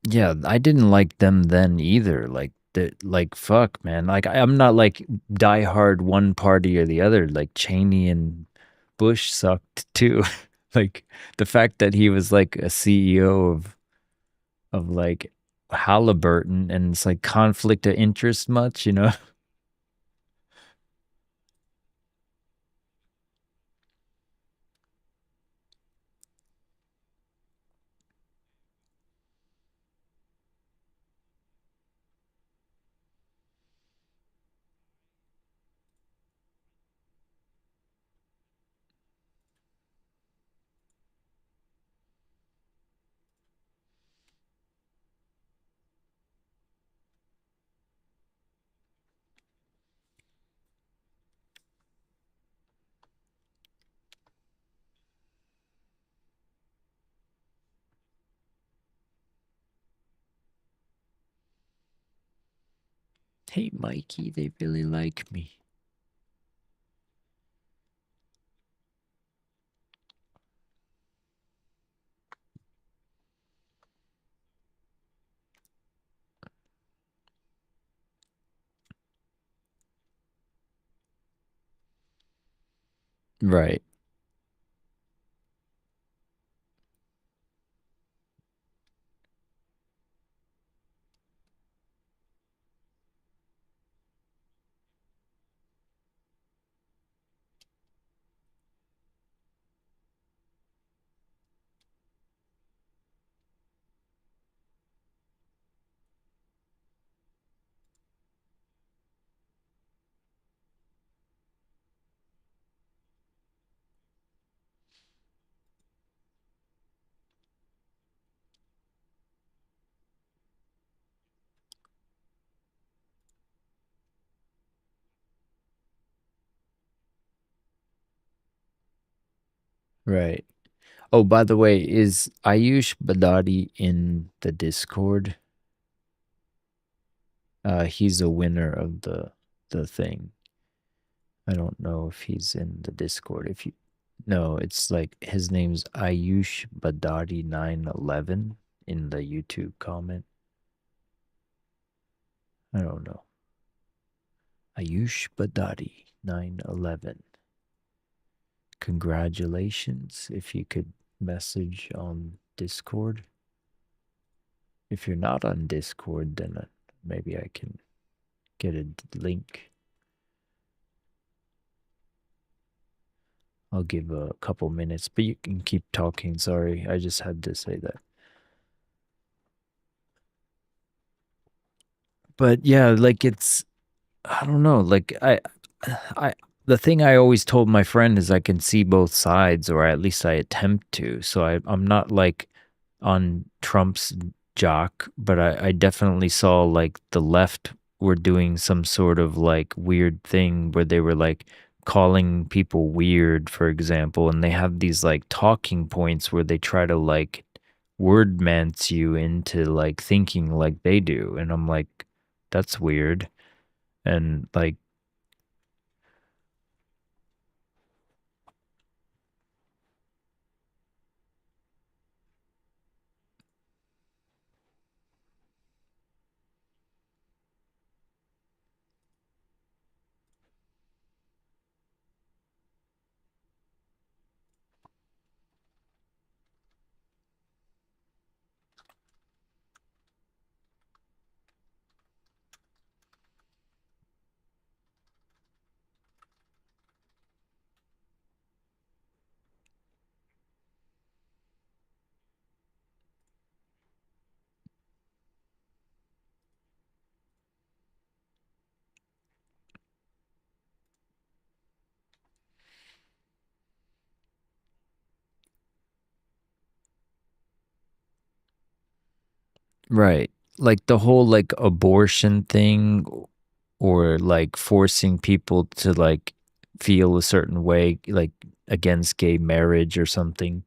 yeah, I didn't like them then either. Like that, like fuck, man. Like I'm not like diehard one party or the other. Like Cheney and Bush sucked too. Like the fact that he was like a CEO of like Halliburton, and it's like conflict of interest much, you know? Hey, Mikey, they really like me. Right. Right. Oh, by the way, is Ayush Badadi in the Discord? He's a winner of the thing. I don't know if he's in the Discord. If you No, it's like his name's Ayush Badadi 911 in the YouTube comment. I don't know. Ayush Badadi 911. Congratulations if you could message on Discord. If you're not on Discord, then maybe I can get a link. I'll give a couple minutes, but you can keep talking. Sorry, I just had to say that. But yeah, like it's I don't know, like I the thing I always told my friend is I can see both sides, or at least I attempt to. So I'm not like on Trump's jock, but I definitely saw like the left were doing some sort of like weird thing where they were like calling people weird, for example, and they have these like talking points where they try to like wordmance you into like thinking like they do. And I'm like, that's weird. And like, right. Like the whole like abortion thing or like forcing people to like feel a certain way, like against gay marriage or something.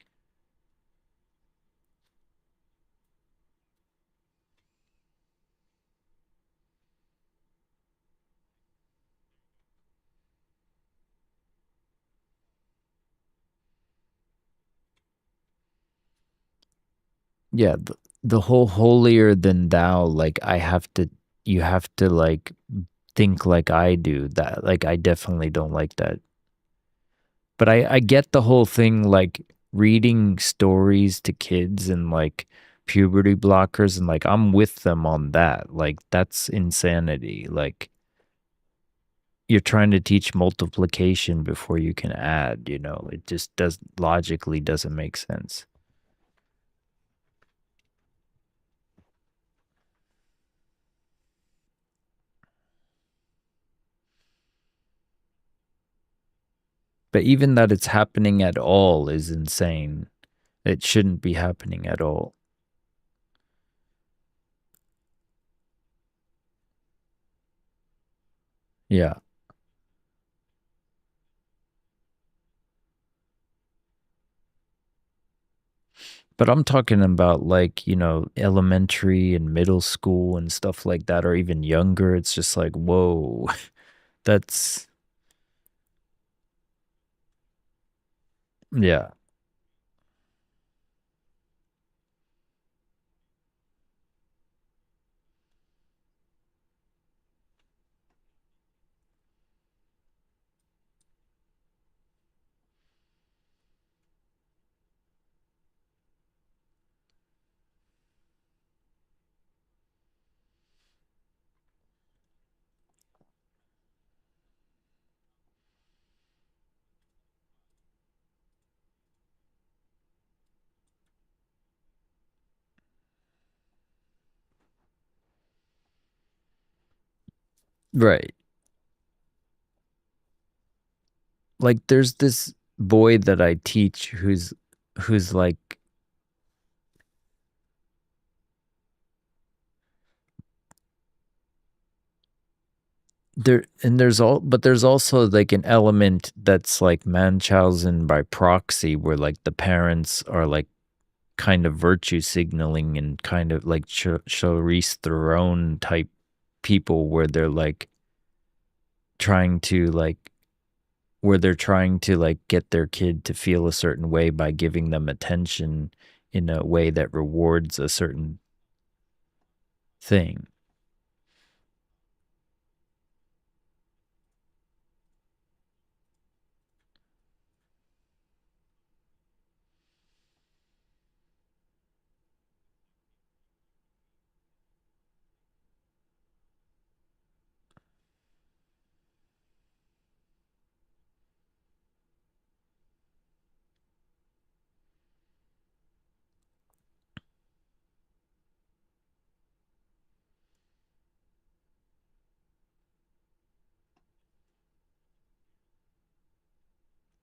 Yeah, the whole holier than thou, like you have to like think like I do that. Like I definitely don't like that. But I get the whole thing, like reading stories to kids and like puberty blockers, and like I'm with them on that. Like that's insanity. Like you're trying to teach multiplication before you can add, you know. It just does logically doesn't make sense. But even that it's happening at all is insane. It shouldn't be happening at all. Yeah. But I'm talking about like, you know, elementary and middle school and stuff like that, or even younger. It's just like, whoa, that's, yeah, right. Like there's this boy that I teach who's like there, and there's also like an element that's like Munchausen by proxy, where like the parents are like kind of virtue signaling and kind of like Charlize Theron type people, where they're like trying to like where they're trying to like get their kid to feel a certain way by giving them attention in a way that rewards a certain thing.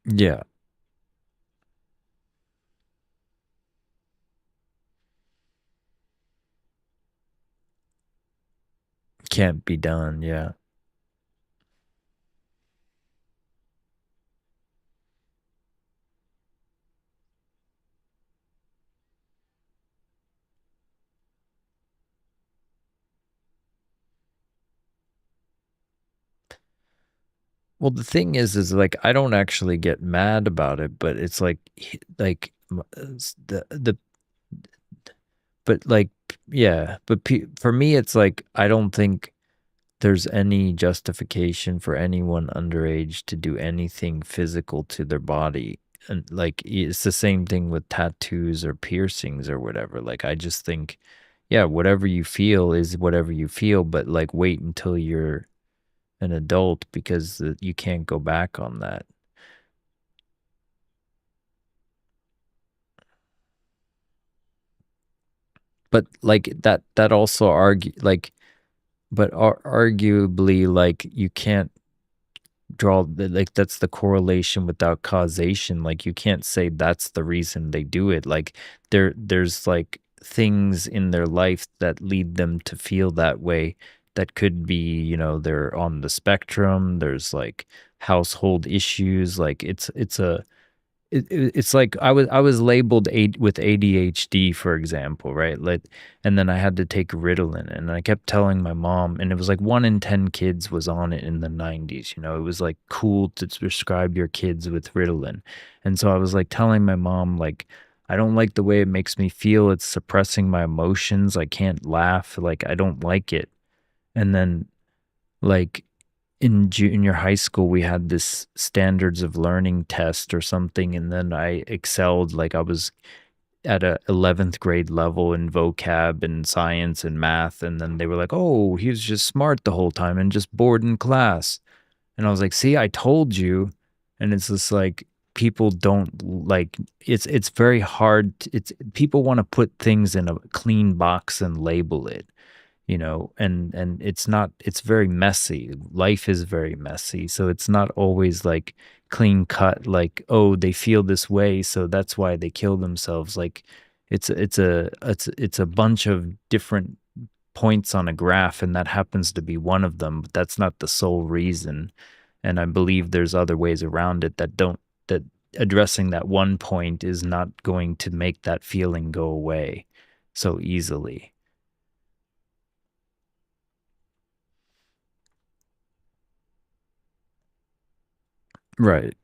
Yeah, can't be done. Yeah. Well, the thing is like I don't actually get mad about it, but it's like the but like yeah, but for me it's like I don't think there's any justification for anyone underage to do anything physical to their body. And like it's the same thing with tattoos or piercings or whatever. Like I just think, yeah, whatever you feel is whatever you feel, but like wait until you're an adult because you can't go back on that. But like that also argue like but arguably like you can't draw like that's the correlation without causation. Like you can't say that's the reason they do it. Like there's like things in their life that lead them to feel that way, that could be, they're on the spectrum. There's like household issues. Like it's like I was labeled with ADHD, for example, right? Like, and then I had to take Ritalin, and I kept telling my mom, and it was like 1 in 10 kids was on it in the 90s. It was like cool to prescribe your kids with Ritalin, and so I was like telling my mom, like, I don't like the way it makes me feel. It's suppressing my emotions. I can't laugh. Like I don't like it. And then like in junior high school we had this standards of learning test or something, and then I excelled. Like I was at a 11th grade level in vocab and science and math, and then they were like, oh, he was just smart the whole time and just bored in class. And I was like, see, I told you. And it's just like people don't like it's very hard it's people want to put things in a clean box and label it, and it's not, it's very messy. Life is very messy. So it's not always like clean cut, like, oh, they feel this way, so that's why they kill themselves. Like it's a bunch of different points on a graph, and that happens to be one of them, but that's not the sole reason. And I believe there's other ways around it that addressing that one point is not going to make that feeling go away so easily. Right.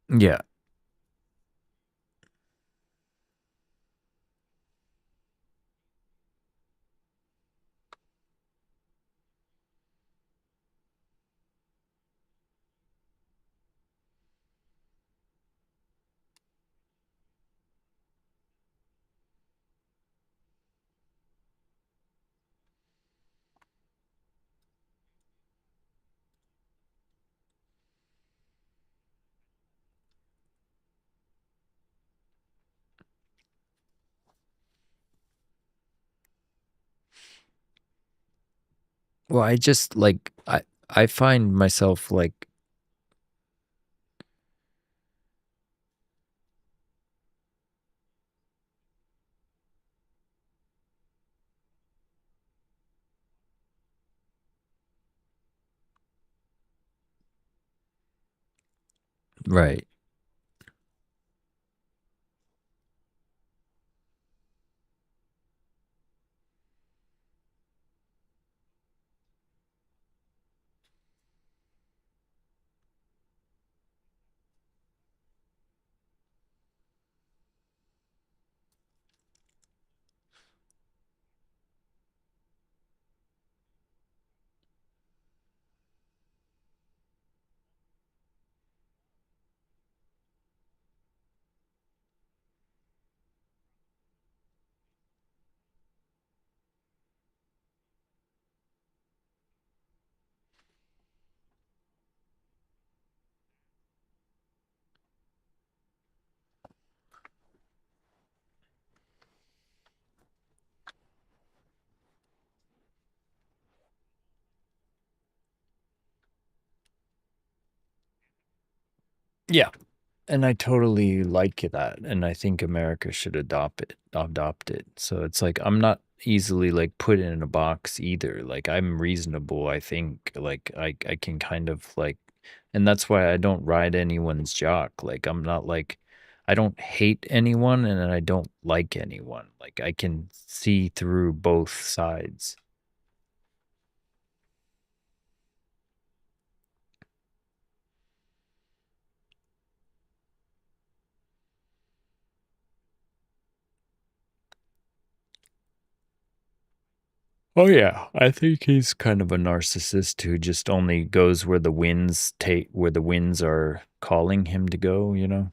Yeah. Well, I just like I find myself like right. Yeah. And I totally like that, and I think America should adopt it. So it's like I'm not easily like put in a box either. Like I'm reasonable, I think. Like I can kind of like, and that's why I don't ride anyone's jock. Like I'm not like I don't hate anyone and I don't like anyone. Like I can see through both sides. Oh yeah, I think he's kind of a narcissist who just only goes where the winds are calling him to go, you know?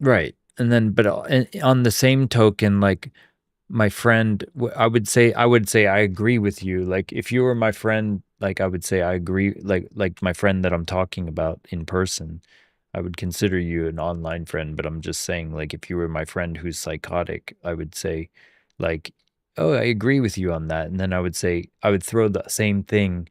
Right. And then but on the same token, like my friend, I would say I agree with you. Like if you were my friend, like I would say I agree, like my friend that I'm talking about in person, I would consider you an online friend, but I'm just saying like if you were my friend who's psychotic, I would say like, "Oh, I agree with you on that." And then I would say I would throw the same thing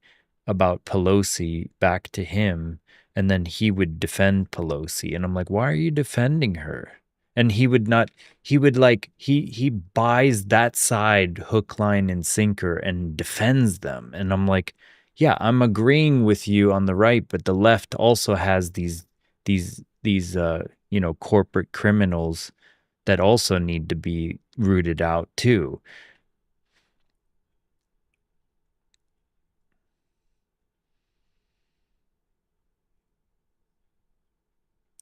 about Pelosi back to him, and then he would defend Pelosi, and I'm like, "Why are you defending her?" And he would not he would like he buys that side hook, line, and sinker and defends them. And I'm like, yeah, I'm agreeing with you on the right, but the left also has these corporate criminals that also need to be rooted out too.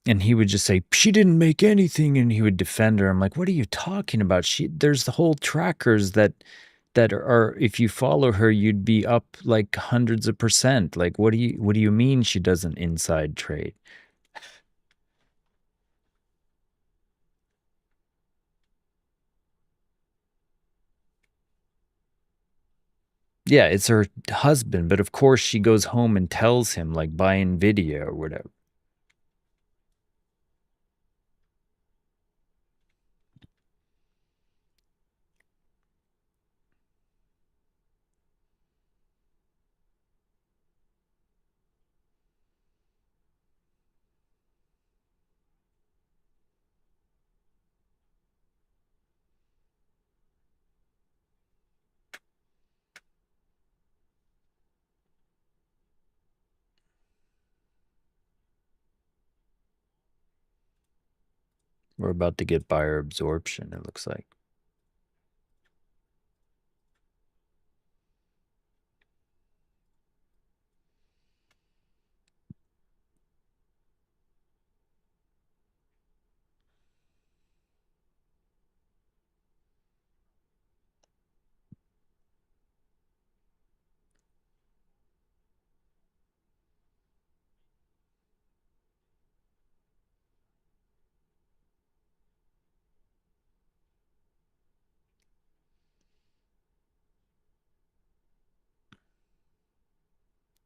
And he would just say, she didn't make anything, and he would defend her. I'm like, what are you talking about? There's the whole trackers that are, if you follow her, you'd be up like hundreds of percent. Like, what do you mean she doesn't inside trade? Yeah, it's her husband, but of course she goes home and tells him, like, buy Nvidia or whatever. We're about to get buyer absorption, it looks like.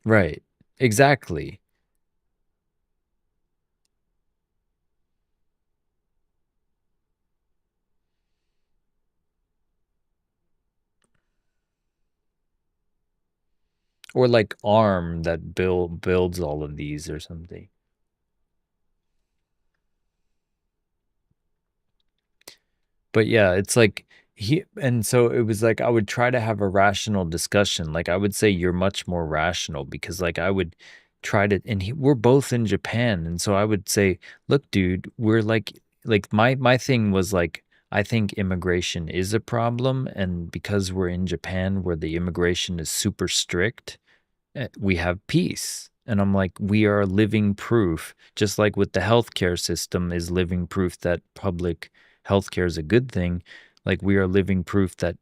Right. Exactly. Or like ARM that builds all of these or something. But yeah, it's like and so it was like I would try to have a rational discussion. Like I would say you're much more rational because like I would try to, and we're both in Japan, and so I would say, look, dude, we're like my thing was like I think immigration is a problem, and because we're in Japan where the immigration is super strict, we have peace. And I'm like, we are living proof, just like with the healthcare system is living proof that public healthcare is a good thing. Like we are living proof that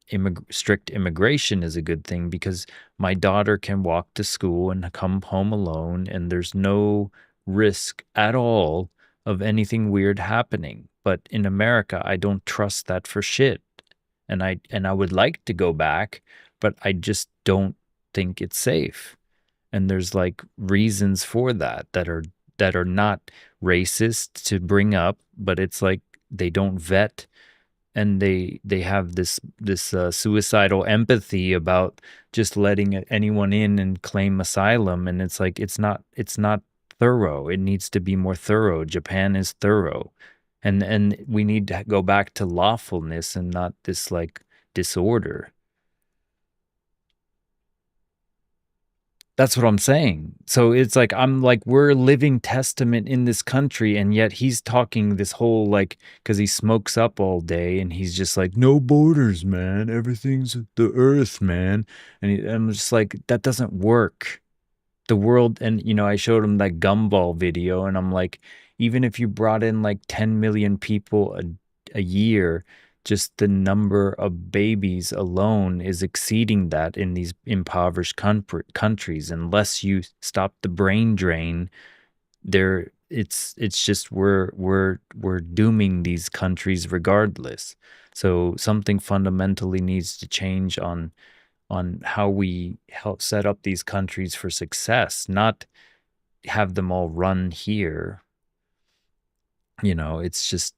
strict immigration is a good thing because my daughter can walk to school and come home alone, and there's no risk at all of anything weird happening. But in America, I don't trust that for shit. And I would like to go back, but I just don't think it's safe. and there's like reasons for that are not racist to bring up, but it's like they don't vet, and they have this suicidal empathy about just letting anyone in and claim asylum, and it's like it's not thorough. It needs to be more thorough. Japan is thorough, and we need to go back to lawfulness and not this like disorder. That's what I'm saying. So it's like I'm like we're a living testament in this country, and yet he's talking this whole like because he smokes up all day, and he's just like no borders, man. Everything's the earth, man. And I'm just like that doesn't work. The world, and I showed him that gumball video, and I'm like, even if you brought in like 10 million people a year, just the number of babies alone is exceeding that in these impoverished countries. Unless you stop the brain drain, there it's just we're dooming these countries regardless. So something fundamentally needs to change on how we help set up these countries for success, not have them all run here. It's just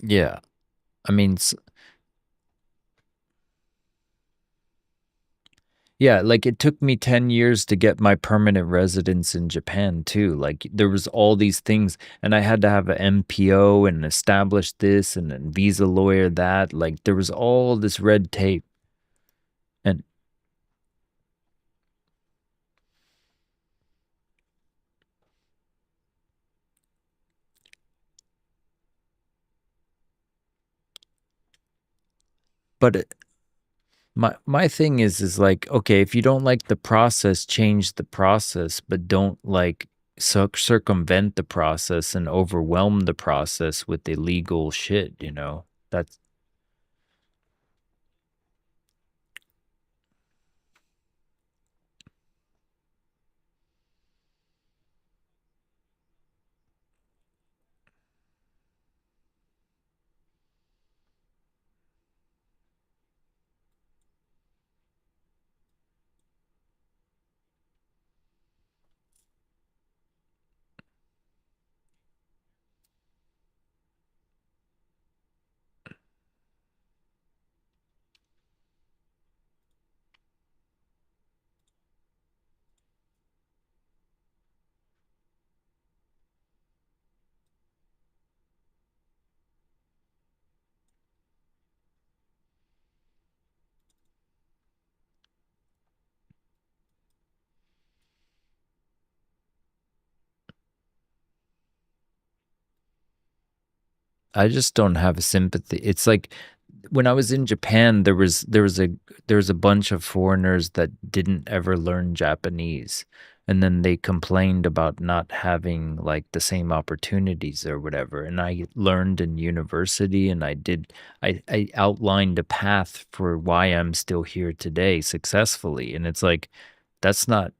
yeah. I mean, yeah, like it took me 10 years to get my permanent residence in Japan too. Like there was all these things, and I had to have an MPO and establish this and then visa lawyer that. Like there was all this red tape. And but my thing is like, okay, if you don't like the process, change the process, but don't like circumvent the process and overwhelm the process with illegal shit. That's I just don't have a sympathy. It's like when I was in Japan, there was a bunch of foreigners that didn't ever learn Japanese, and then they complained about not having like the same opportunities or whatever. And I learned in university, and I outlined a path for why I'm still here today successfully. And it's like that's not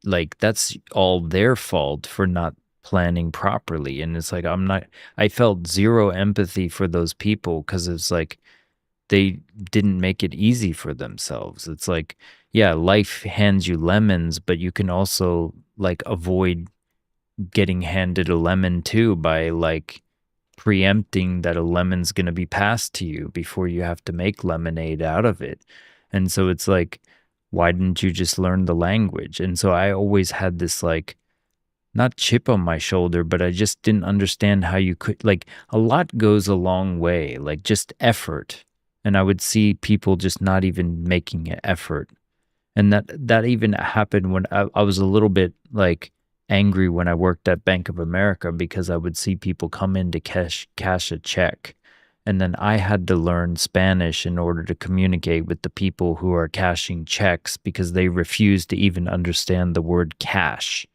like that's all their fault for not planning properly. And it's like, I felt zero empathy for those people because it's like they didn't make it easy for themselves. It's like, yeah, life hands you lemons, but you can also like avoid getting handed a lemon too by like preempting that a lemon's going to be passed to you before you have to make lemonade out of it. And so it's like, why didn't you just learn the language? And so I always had this like, not chip on my shoulder, but I just didn't understand how you could, like, a lot goes a long way, like just effort. And I would see people just not even making an effort. And that even happened when I was a little bit like angry when I worked at Bank of America because I would see people come in to cash a check. And then I had to learn Spanish in order to communicate with the people who are cashing checks because they refused to even understand the word cash.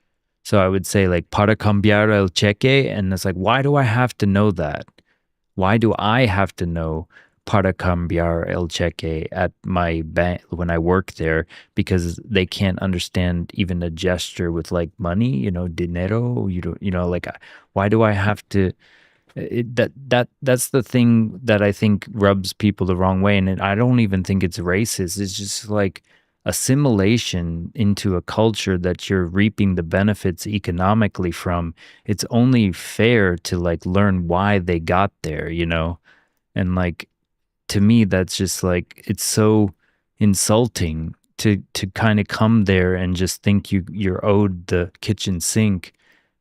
So I would say like para cambiar el cheque, and it's like, why do I have to know that? Why do I have to know para cambiar el cheque at my bank when I work there? Because they can't understand even a gesture with like money, dinero. Like, why do I have to? That's the thing that I think rubs people the wrong way, and I don't even think it's racist. It's just like assimilation into a culture that you're reaping the benefits economically from. It's only fair to like learn why they got there, and like to me that's just like it's so insulting to kind of come there and just think you're owed the kitchen sink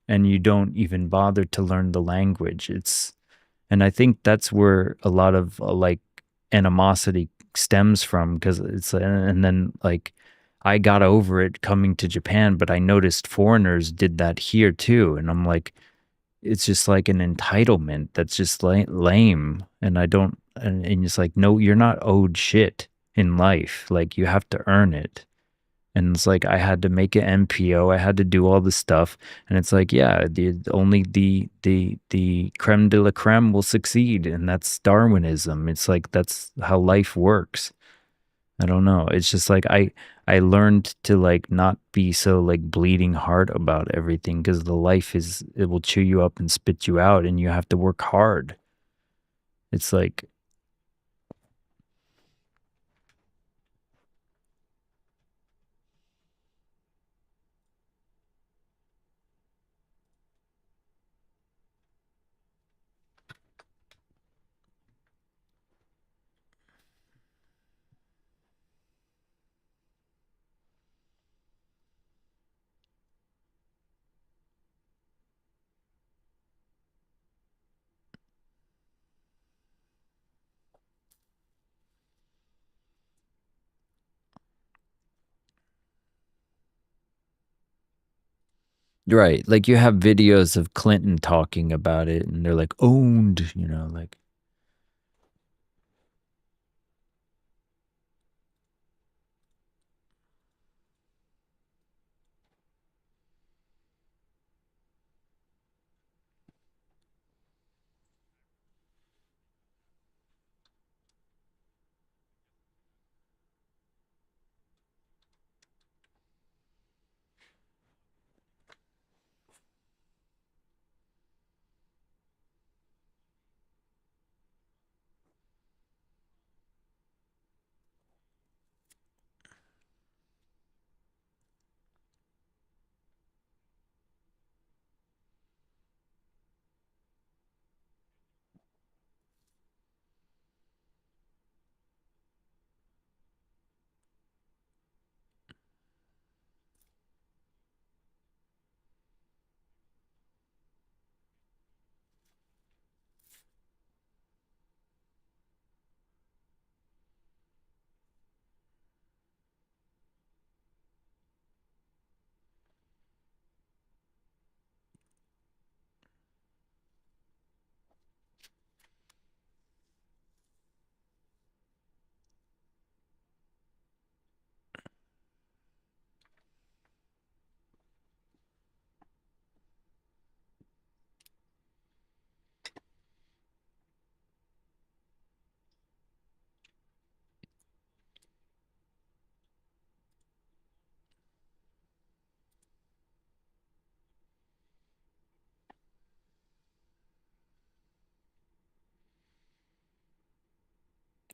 and you don't even bother to learn the language. And I think that's where a lot of like animosity stems from, because and then like I got over it coming to Japan, but I noticed foreigners did that here too. And I'm like, it's just like an entitlement that's just lame. And I don't, and it's like, no, you're not owed shit in life. Like you have to earn it. And it's like I had to make an MPO, I had to do all this stuff, and it's like, yeah, only the creme de la creme will succeed, and that's Darwinism. It's like that's how life works. I don't know. It's just like I learned to like not be so like bleeding heart about everything, because the life it will chew you up and spit you out, and you have to work hard. It's like, right. Like you have videos of Clinton talking about it, and they're like owned, like.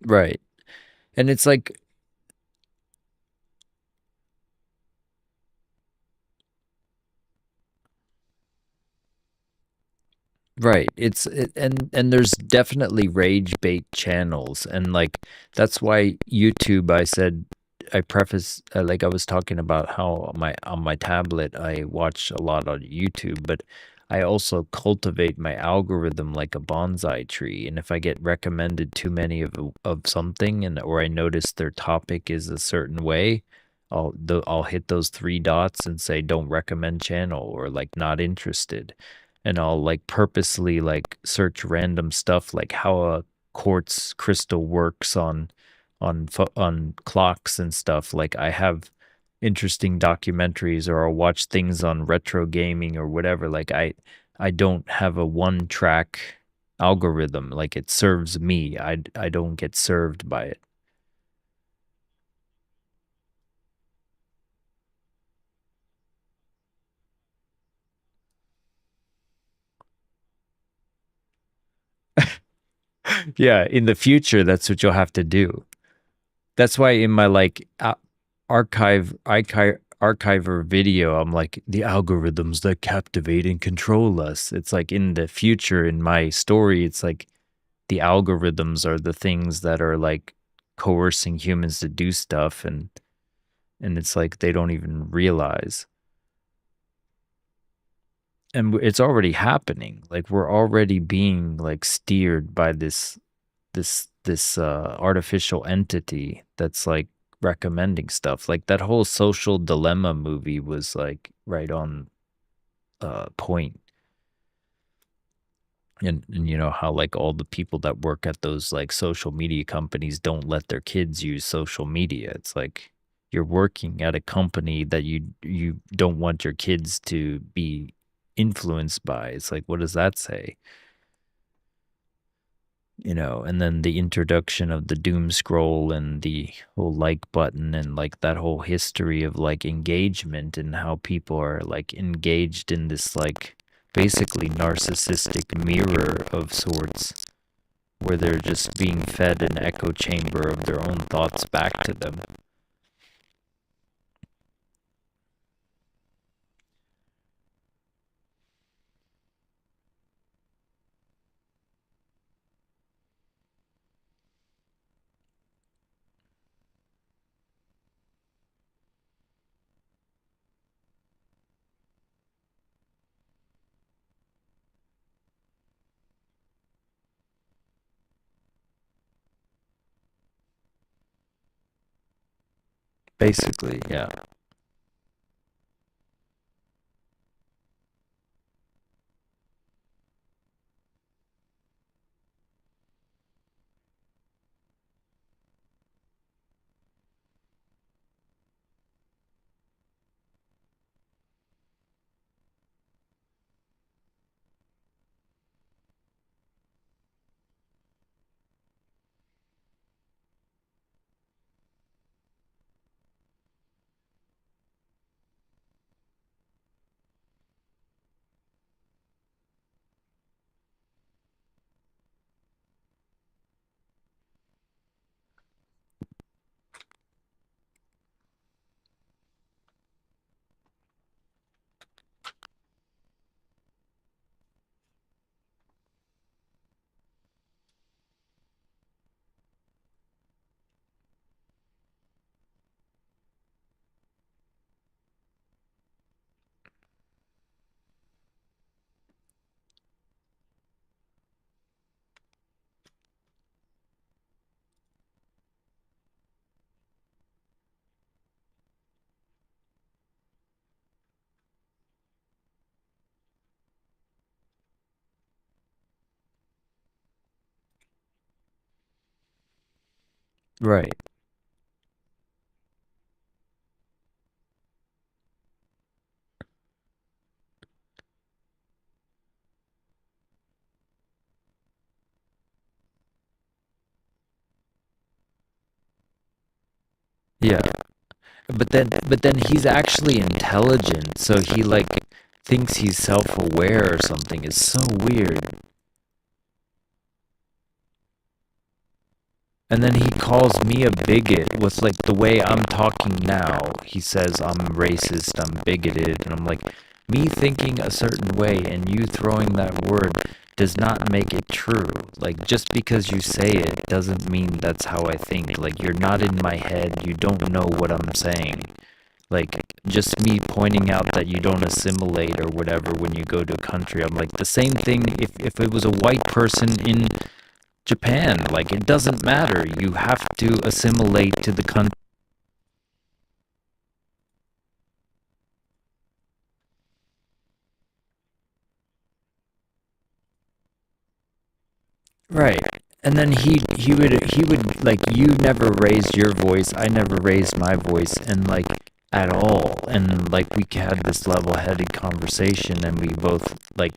Right. And it's like, right. And there's definitely rage bait channels, and like that's why YouTube. I said I preface like I was talking about how on my tablet I watch a lot on YouTube, but I also cultivate my algorithm like a bonsai tree. And if I get recommended too many of something, and or I notice their topic is a certain way, I'll hit those three dots and say don't recommend channel or like not interested, and I'll like purposely like search random stuff like how a quartz crystal works on clocks and stuff. Like I have interesting documentaries, or I'll watch things on retro gaming or whatever. Like I don't have a one track algorithm. Like it serves me. I don't get served by it. Yeah, in the future that's what you'll have to do. That's why in my like archiver video, I'm like the algorithms that captivate and control us. It's like in the future in my story, it's like the algorithms are the things that are like coercing humans to do stuff, and it's like they don't even realize. And it's already happening. Like we're already being like steered by this artificial entity that's like recommending stuff. Like that whole social dilemma movie was like right on point. And you know how like all the people that work at those like social media companies don't let their kids use social media. It's like you're working at a company that you don't want your kids to be influenced by. It's like, what does that say? You know, and then the introduction of the doom scroll and the whole like button and like that whole history of like engagement and how people are like engaged in this like basically narcissistic mirror of sorts, where they're just being fed an echo chamber of their own thoughts back to them. Basically, yeah. Right. Yeah. But then he's actually intelligent, so he like thinks he's self-aware or something. It's so weird. And then he calls me a bigot with like the way I'm talking now. He says I'm racist, I'm bigoted, and I'm like, me thinking a certain way and you throwing that word does not make it true. Like, just because you say it doesn't mean that's how I think. Like, you're not in my head, you don't know what I'm saying. Like, just me pointing out that you don't assimilate or whatever when you go to a country. I'm like, the same thing if it was a white person in Japan. Like, it doesn't matter. You have to assimilate to the country. Right. And then he would like, you never raised your voice, I never raised my voice, and like at all. And like we had this level-headed conversation, and we both like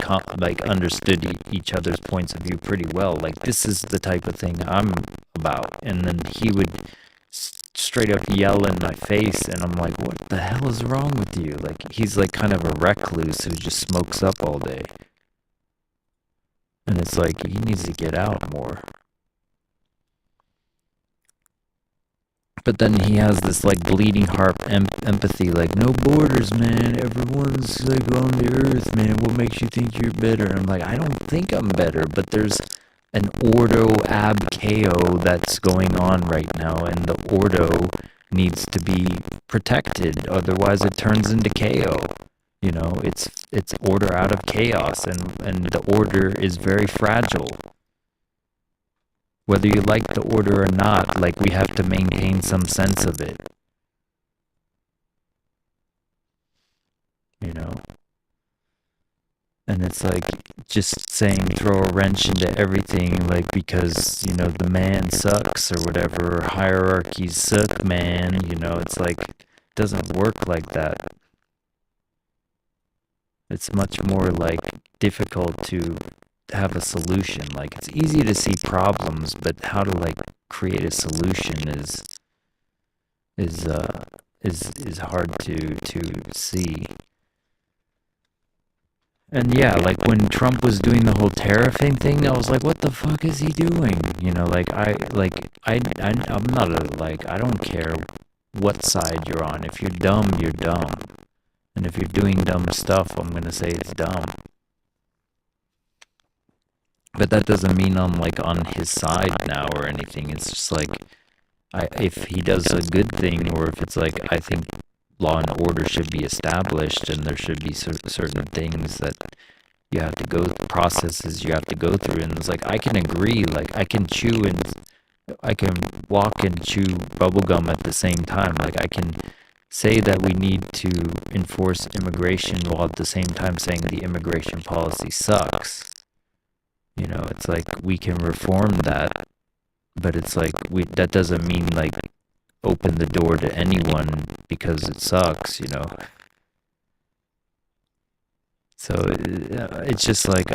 understood each other's points of view pretty well. Like, this is the type of thing I'm about. And then he would straight up yell in my face, and I'm like, what the hell is wrong with you? Like, he's like kind of a recluse who just smokes up all day. And it's like, he needs to get out more. But then he has this like bleeding heart empathy, like, no borders, man. Everyone's like on the earth, man. What makes you think you're better? And I'm like, I don't think I'm better, but there's an ordo ab KO that's going on right now, and the ordo needs to be protected. Otherwise, it turns into KO. You know, it's order out of chaos, and the order is very fragile. Whether you like the order or not, like, we have to maintain some sense of it. You know? And it's like, just saying throw a wrench into everything, like, because, you know, the man sucks or whatever, or hierarchies suck, man, you know, it's like, it doesn't work like that. It's much more like difficult to have a solution. Like, it's easy to see problems, but how to like create a solution is hard to see. And yeah, like when Trump was doing the whole tariffing thing, I was like, what the fuck is he doing? You know, like I'm not a, like, I don't care what side you're on. If you're dumb, you're dumb. And if you're doing dumb stuff, I'm gonna say it's dumb. But that doesn't mean I'm like on his side now or anything. It's just like, if he does a good thing, or if it's like, I think law and order should be established, and there should be certain things that you have to go, processes you have to go through. And it's like, I can agree, like, I can walk and chew bubblegum at the same time. Like, I can say that we need to enforce immigration while at the same time saying the immigration policy sucks. You know, it's like, we can reform that, but it's like, that doesn't mean like open the door to anyone because it sucks, you know. So it's just like,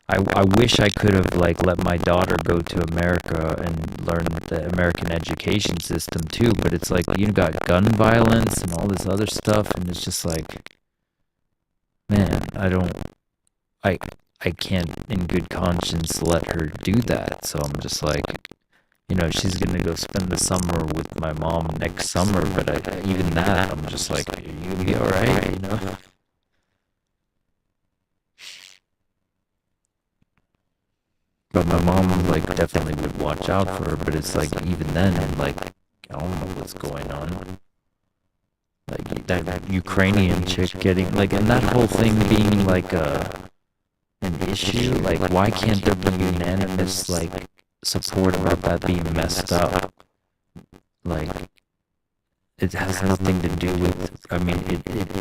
I wish I could have like let my daughter go to America and learn the American education system too, but it's like, you got gun violence and all this other stuff, and it's just like, man, I can't in good conscience let her do that. So I'm just like, you know, she's gonna go spend the summer with my mom next summer, but even that, I'm just like, are you gonna be alright, you know? But my mom, like, definitely would watch out for her, but it's like, even then, I'm like, I don't know what's going on. Like, that Ukrainian chick getting, like, and that whole thing being, like, an issue, like, why can't there be unanimous, like, support about that being messed up? Like, it has nothing to do with, I mean,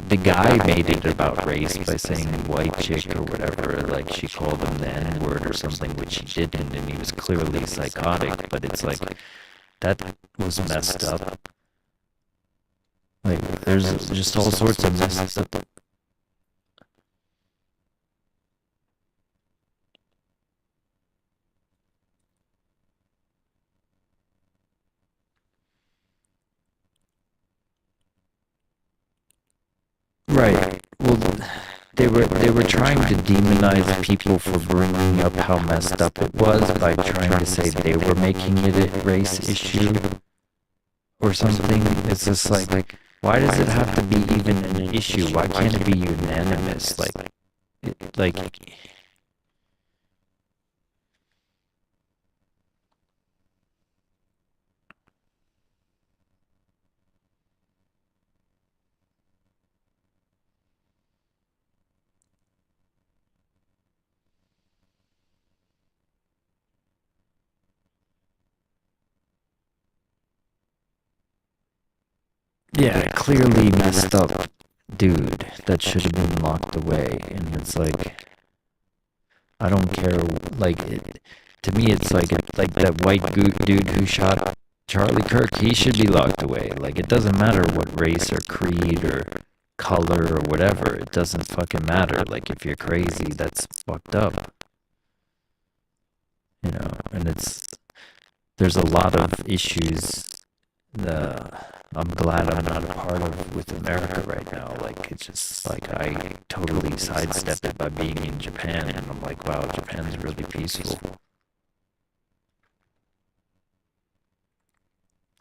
the guy made it about race by saying white chick or whatever, like, she called him the N-word or something, which he didn't, and he was clearly psychotic, but it's like, that was messed up. Like, there's just all sorts of messed up. Right. Well, they were trying to demonize people for bringing up how messed up it was by trying to say they were making it a race issue or something. It's just like, why does it have to be even an issue? Why can't it be unanimous? Like. Yeah, clearly messed up dude that should have been locked away. And it's like, I don't care, like, to me it's like that white dude who shot Charlie Kirk, he should be locked away. Like, it doesn't matter what race or creed or color or whatever, it doesn't fucking matter. Like, if you're crazy, that's fucked up. You know, and there's a lot of issues I'm glad I'm not a part of with America right now. Like, it's just like I totally sidestepped it by being in Japan, and I'm like, wow, Japan's really peaceful.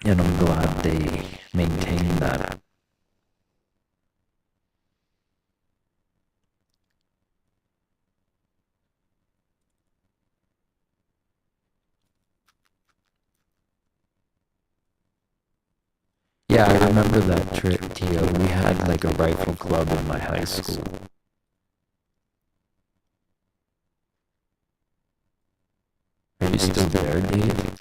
And I'm glad they maintain that. Yeah, I remember that trip, Tio. We had like a rifle club in my high school. Are you still there, Dave?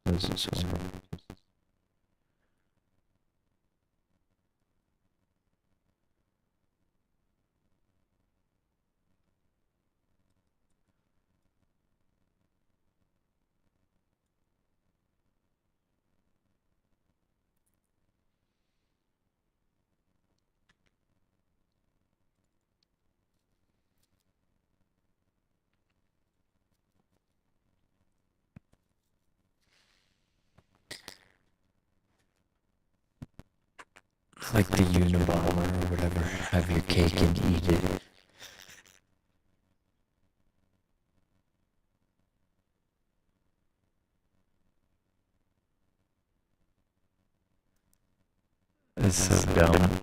This is just... like the Unabomber or whatever. Have your cake and eat it. It's so dumb.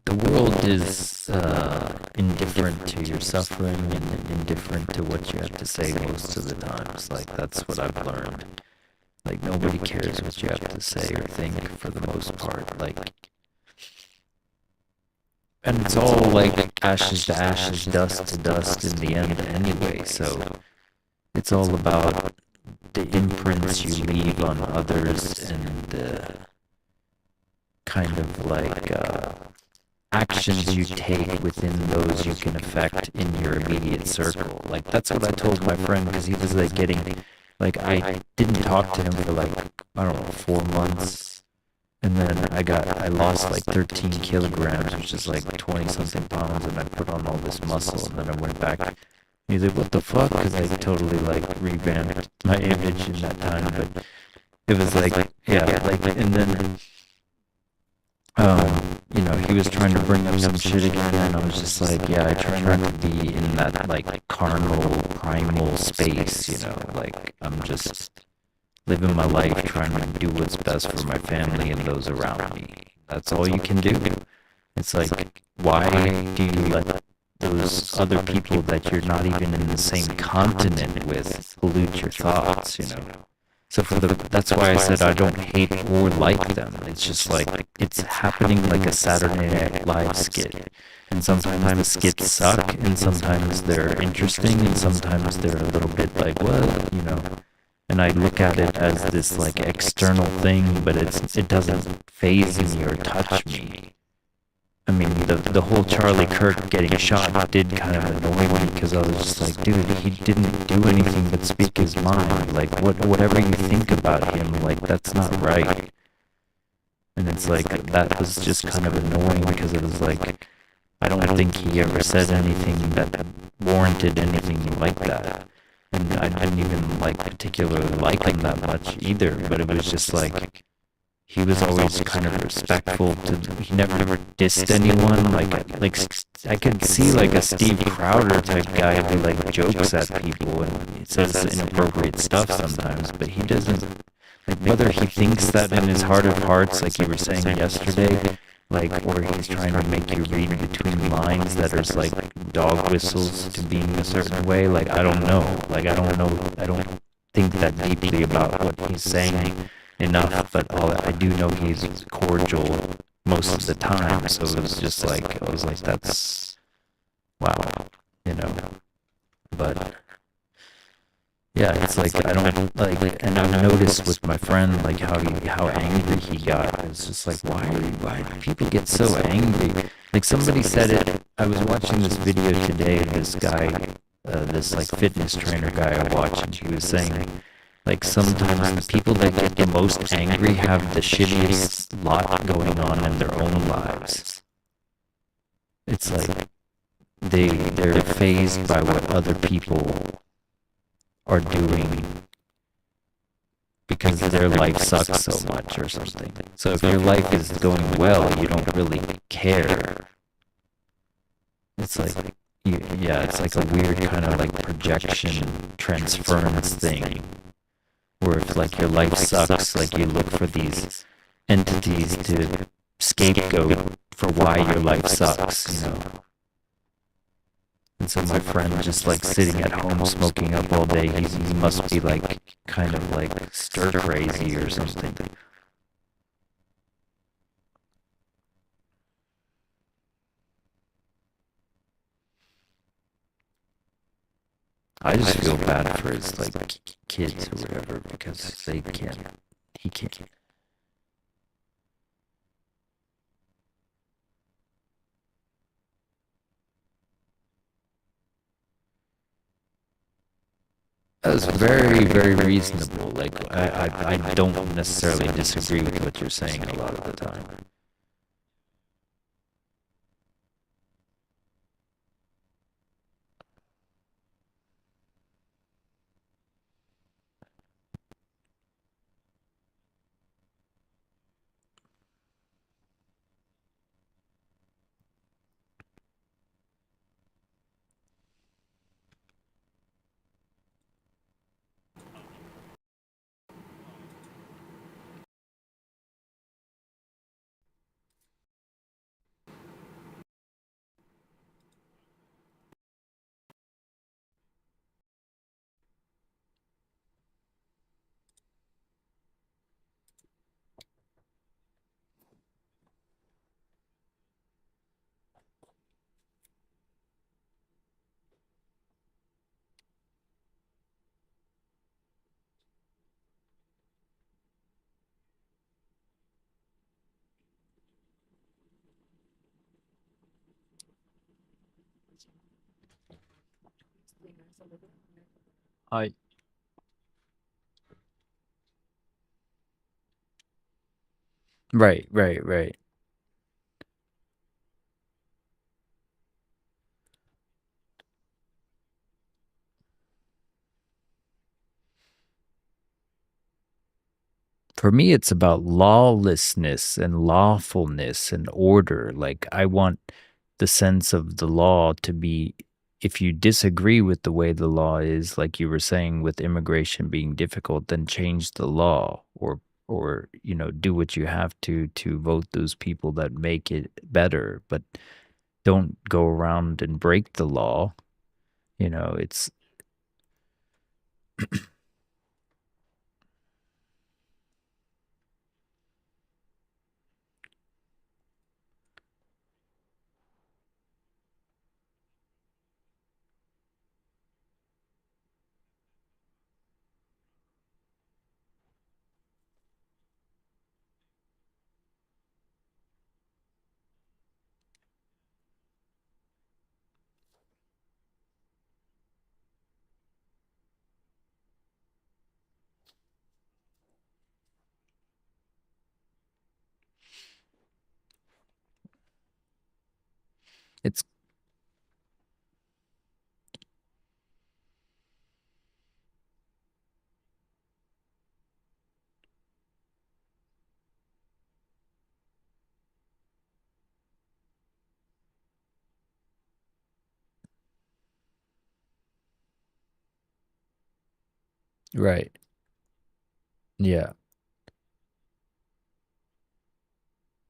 The world is indifferent to your suffering and indifferent to what you have to say most of the times. Like, that's what I've learned. Like, nobody cares what you have to say or think for the most part. Like, and it's all like ashes to ashes, dust to dust in the end anyway. So it's all about the imprints you leave on others and the kind of like actions you take within those you can affect in your immediate circle. Like, that's what I told my friend, because he was like getting, like, I didn't talk to him for like, I don't know, 4 months, and then I lost like 13 kilograms, which is like 20 something pounds, and I put on all this muscle, and then I went back. He's like, what the fuck? Because I totally like revamped my image in that time, but it was like, yeah, like, and then you know, he was trying to bring up some shit again, and I was just like, yeah, I try not to be in that, like, carnal, primal space, you know, like, I'm just living my life trying to do what's best for my family and those around me. That's all you can do. It's like, why do you let those other people that you're not even in the same continent with pollute your thoughts, you know? So that's why I said I don't hate or like them. It's just like, it's happening like a Saturday Night Live skit. And sometimes the skits suck, and sometimes they're interesting, and sometimes they're a little bit like, what, you know? And I look at it as this like external thing, but it doesn't faze me or touch me. I mean, the whole Charlie Kirk getting shot did kind of annoy me, because I was just like, dude, he didn't do anything but speak his mind. Like, whatever you think about him, like, that's not right. And it's like, that was just kind of annoying, because it was like, I don't think he ever said anything that warranted anything like that. And I didn't even like particularly like him that much either, but it was just like he was always kind of respectful to, he never dissed anyone. I could see like a Steve Crowder type guy who like jokes at people and he says inappropriate stuff sometimes, but he doesn't, like, whether he thinks that in his heart of hearts, like you were saying yesterday, like, or he's trying to make you read between lines that are like dog whistles to being a certain way, like, I don't know. Like, I don't know. I don't think that deeply about what he's saying enough, but all I do know he's cordial most of the time. So it was just like, I was like, that's, wow, you know. But yeah, it's like I don't like, and I've noticed with my friend like how angry he got. It's just like, why do people get so angry? Like somebody said it. I was watching this video today of this guy, this like fitness trainer guy I watched, and he was saying like sometimes the people that get the most angry have the shittiest lot going on in their own lives. It's like they're fazed by what other people are doing because their life sucks so much or something. So if your life is going well, you don't really care. It's like, yeah, it's like a weird kind of like projection transference thing, where if like your life sucks, like you look for these entities to scapegoat for why your life sucks, you know. And so my friend just like sitting at home smoking up all day, he must be like kind of like stir crazy or something. I just feel bad for his like kids or whatever because they can't, he can't. That was very, very reasonable. Like I don't necessarily disagree with what you're saying a lot of the time. I right. For me, it's about lawlessness and lawfulness and order. Like, I want the sense of the law to be, if you disagree with the way the law is, like you were saying with immigration being difficult, then change the law or you know, do what you have to vote those people that make it better, but don't go around and break the law. You know, it's Right. Yeah.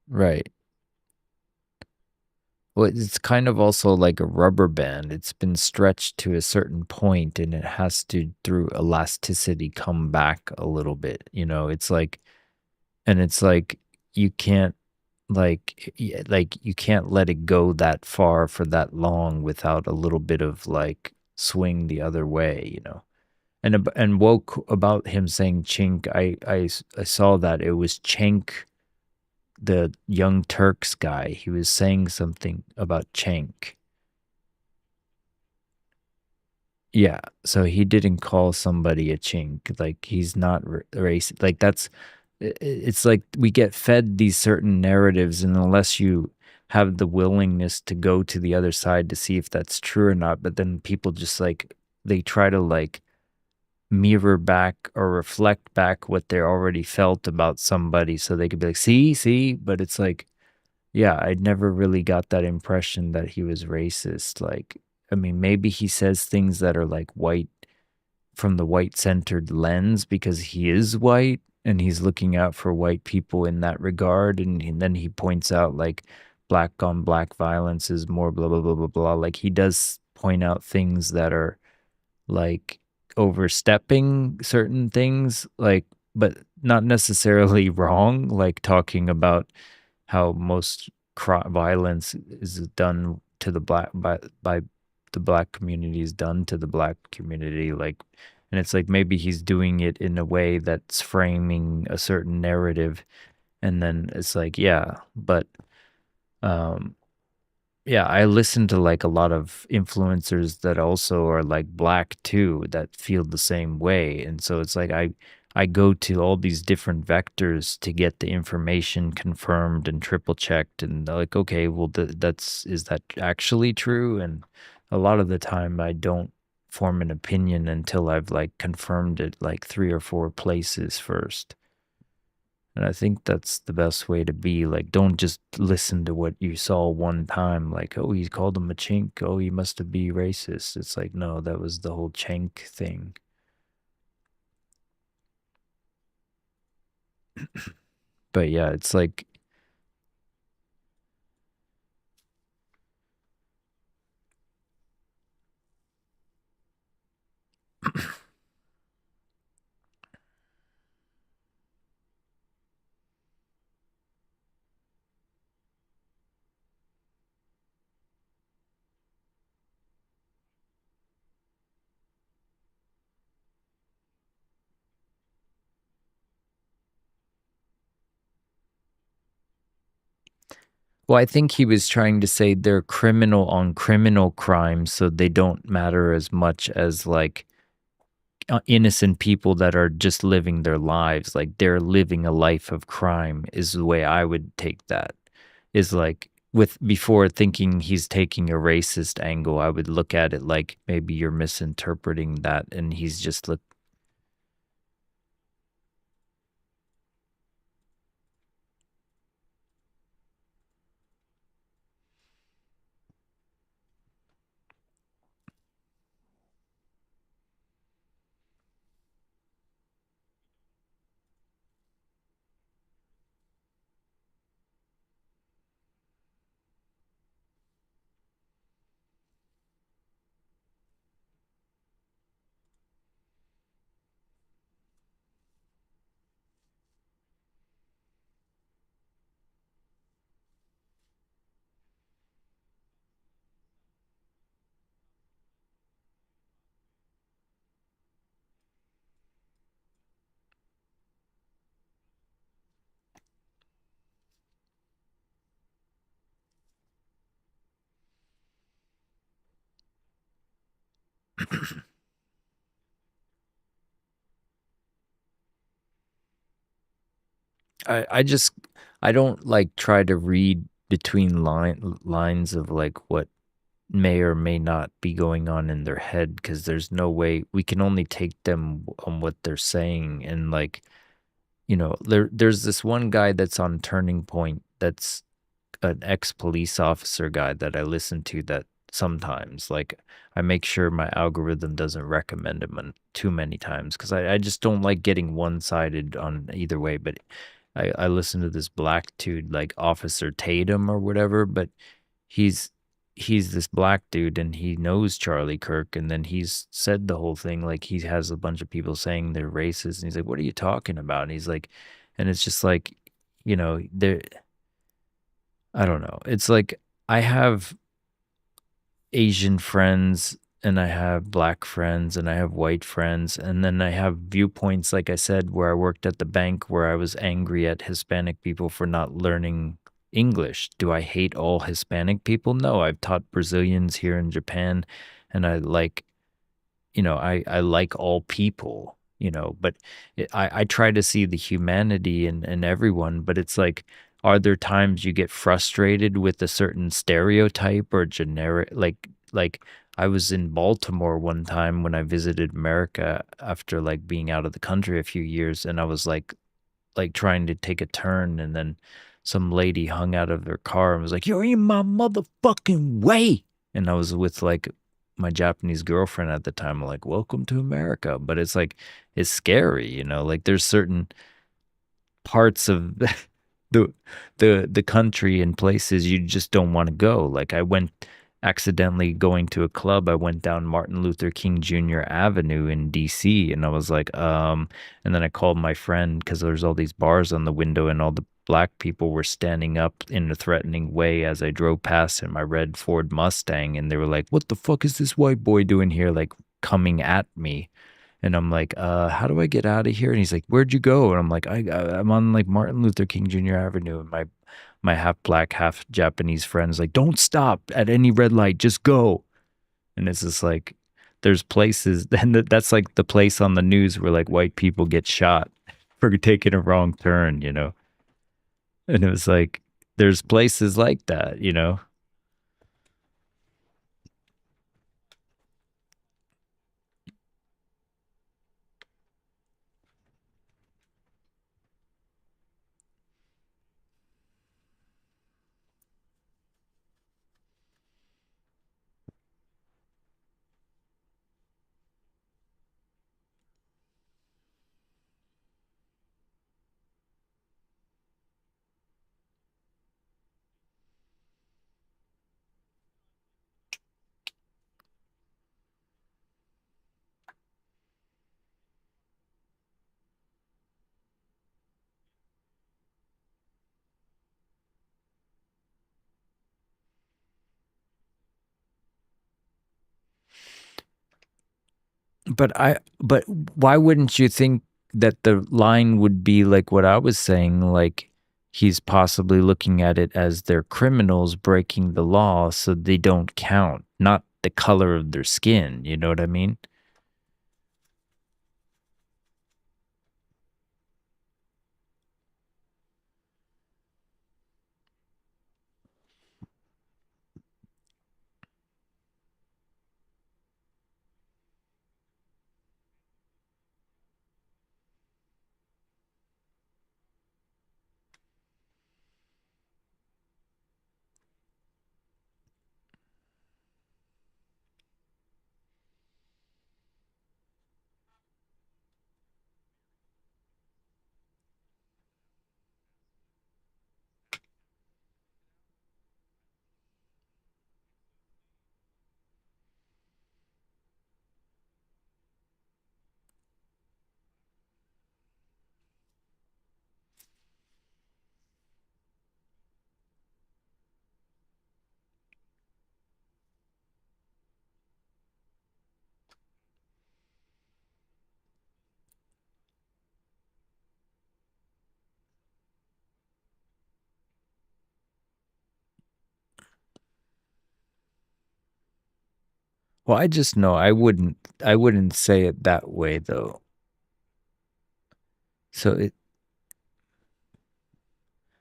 Right. Well, it's kind of also like a rubber band. It's been stretched to a certain point and it has to, through elasticity, come back a little bit. It's like, and it's like you can't like you can't let it go that far for that long without a little bit of like swing the other way. And woke about him saying chink. I saw that it was Cenk, the Young Turks guy. He was saying something about Cenk. Yeah, so he didn't call somebody a chink. Like he's not racist. Like it's like we get fed these certain narratives, and unless you have the willingness to go to the other side to see if that's true or not, but then people just like they try to like mirror back or reflect back what they already felt about somebody, so they could be like, see, but it's like, yeah, I never really got that impression that he was racist. Like, I mean, maybe he says things that are like white from the white centered lens because he is white and he's looking out for white people in that regard. And then he points out like black on black violence is more blah, blah, blah, blah, blah. Like he does point out things that are like overstepping certain things, like, but not necessarily wrong, like talking about how most violence is done to the black by the black community is done to the black community, like, and it's like maybe he's doing it in a way that's framing a certain narrative, and then it's like, yeah, but um yeah, I listen to like a lot of influencers that also are like black too, that feel the same way. And so it's like I go to all these different vectors to get the information confirmed and triple checked, and they're like, okay, well is that actually true? And a lot of the time I don't form an opinion until I've like confirmed it like 3 or 4 places first. And I think that's the best way to be. Like, don't just listen to what you saw one time. Like, oh, he called him a chink. Oh, he must have be racist. It's like, no, that was the whole chink thing. But yeah, it's like, well, I think he was trying to say they're criminal on criminal crimes, so they don't matter as much as like innocent people that are just living their lives. Like they're living a life of crime is the way I would take that. Is like with before thinking he's taking a racist angle, I would look at it like maybe you're misinterpreting that and he's just look. I just I don't like try to read between lines of like what may or may not be going on in their head, because there's no way we can only take them on what they're saying. And like, there's this one guy that's on Turning Point that's an ex-police officer guy that I listen to, that sometimes. Like, I make sure my algorithm doesn't recommend them too many times because I just don't like getting one-sided on either way. But I listen to this black dude, like Officer Tatum or whatever, but he's he's this black dude and he knows Charlie Kirk, and then he's said the whole thing, like he has a bunch of people saying they're racist, and he's like, "What are you talking about?" And he's like, and it's just like, there, I don't know. It's like I have Asian friends and I have black friends and I have white friends, and then I have viewpoints, like I said, where I worked at the bank where I was angry at Hispanic people for not learning English. Do I hate all Hispanic people? No, I've taught Brazilians here in Japan, and I like, I like all people, but I try to see the humanity in everyone, but it's like, are there times you get frustrated with a certain stereotype or generic, like I was in Baltimore one time when I visited America after like being out of the country a few years, and I was like trying to take a turn, and then some lady hung out of her car and was like, "You're in my motherfucking way." And I was with like my Japanese girlfriend at the time. I'm like, "Welcome to America." But it's like, it's scary, like there's certain parts of the the country and places you just don't want to go. Like I went accidentally going to a club. I went down Martin Luther King Jr. Avenue in DC, and I was like, and then I called my friend because there's all these bars on the window and all the black people were standing up in a threatening way as I drove past in my red Ford Mustang, and they were like, "What the fuck is this white boy doing here?" Like coming at me. And I'm like, how do I get out of here? And he's like, "Where'd you go?" And I'm like, I'm on like Martin Luther King Jr. Avenue. And my half black, half Japanese friend's like, "Don't stop at any red light, just go." And it's just like, there's places, and that's like the place on the news where like white people get shot for taking a wrong turn. And it was like, there's places like that. But why wouldn't you think that the line would be like what I was saying, like he's possibly looking at it as they're criminals breaking the law, so they don't count, not the color of their skin. You know what I mean? Well, I just know I wouldn't say it that way though. So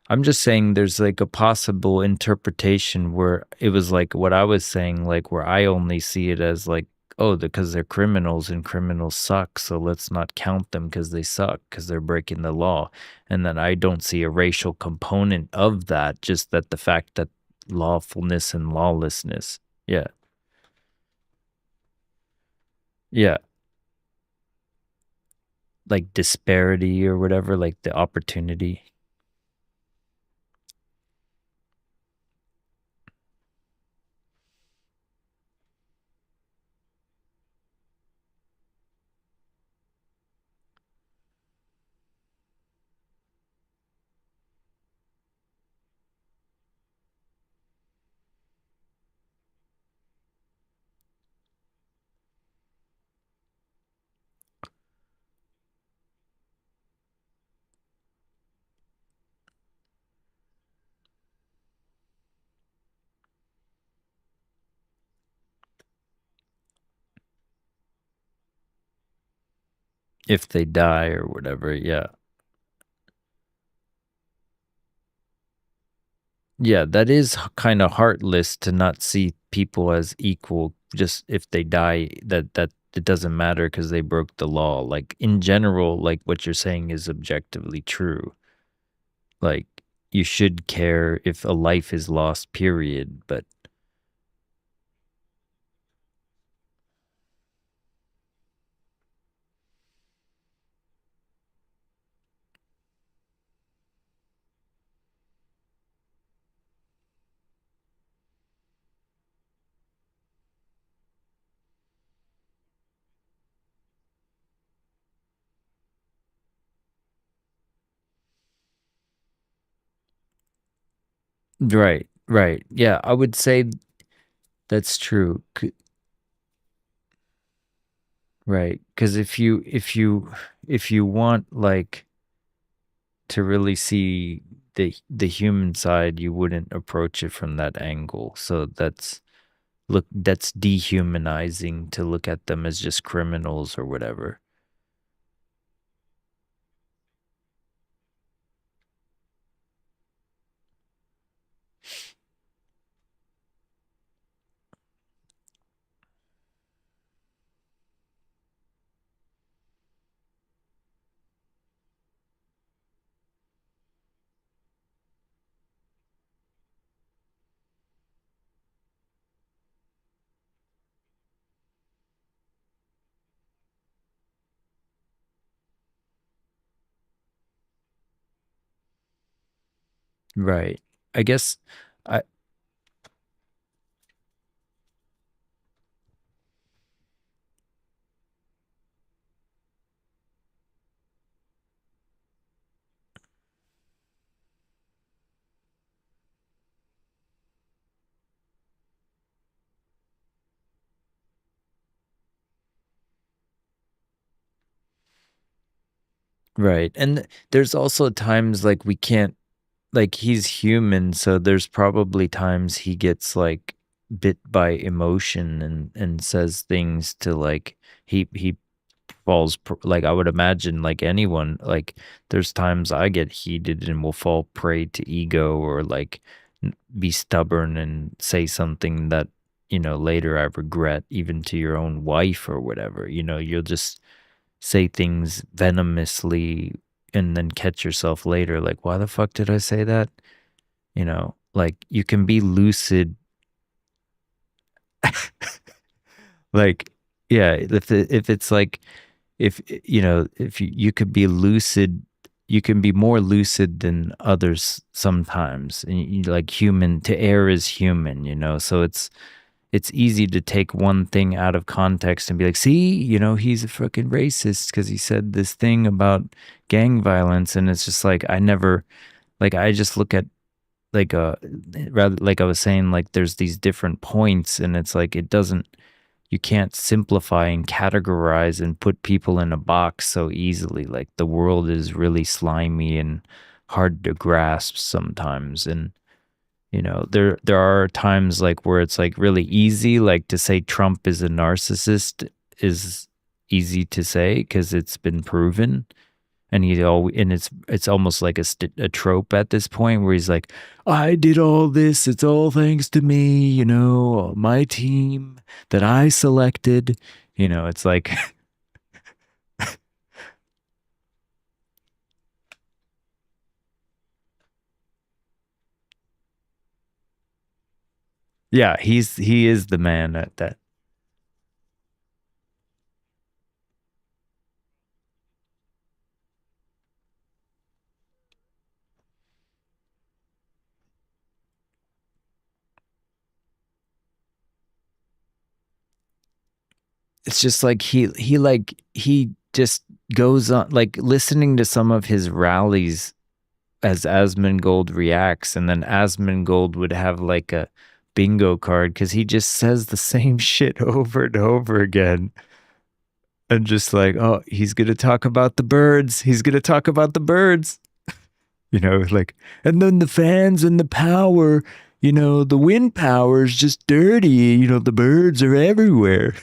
I'm just saying there's like a possible interpretation where it was like what I was saying, like where I only see it as like, oh, because they're criminals and criminals suck, so let's not count them because they suck because they're breaking the law. And then I don't see a racial component of that, just that the fact that lawfulness and lawlessness. Yeah. Yeah. Like disparity or whatever, like the opportunity. If they die or whatever, yeah. Yeah, that is kind of heartless to not see people as equal. Just if they die, that it doesn't matter because they broke the law. Like in general, like what you're saying is objectively true. Like you should care if a life is lost, period. But right, right, yeah, I would say that's true. Right, because if you want like to really see the human side, you wouldn't approach it from that angle. So that's dehumanizing to look at them as just criminals or whatever. Right. I guess I right. And there's also times like we can't like he's human, so there's probably times he gets like bit by emotion and says things to like he like I would imagine like anyone like there's times I get heated and will fall prey to ego or like be stubborn and say something that later I regret, even to your own wife or whatever. You'll just say things venomously and then catch yourself later like, why the fuck did I say that? Like you can be lucid. Like, yeah, if it's like if if you could be lucid, you can be more lucid than others sometimes. And like human to err is human, so it's easy to take one thing out of context and be like, see, he's a fucking racist because he said this thing about gang violence. And it's just like I never, like I just look at like rather, like I was saying, like there's these different points and it's like it doesn't, you can't simplify and categorize and put people in a box so easily. Like the world is really slimy and hard to grasp sometimes. And there are times like where it's like really easy, like to say Trump is a narcissist is easy to say because it's been proven. And it's almost like a trope at this point where he's like, I did all this, it's all thanks to me, my team that I selected. It's like yeah, he is the man at that. it's just like he just goes on, like, listening to some of his rallies as Asmongold reacts, and then Asmongold would have like a bingo card because he just says the same shit over and over again. And just like, oh, he's gonna talk about the birds. He's gonna talk about the birds. You know, like, and then the fans and the power, you know, the wind power is just dirty. You know, the birds are everywhere.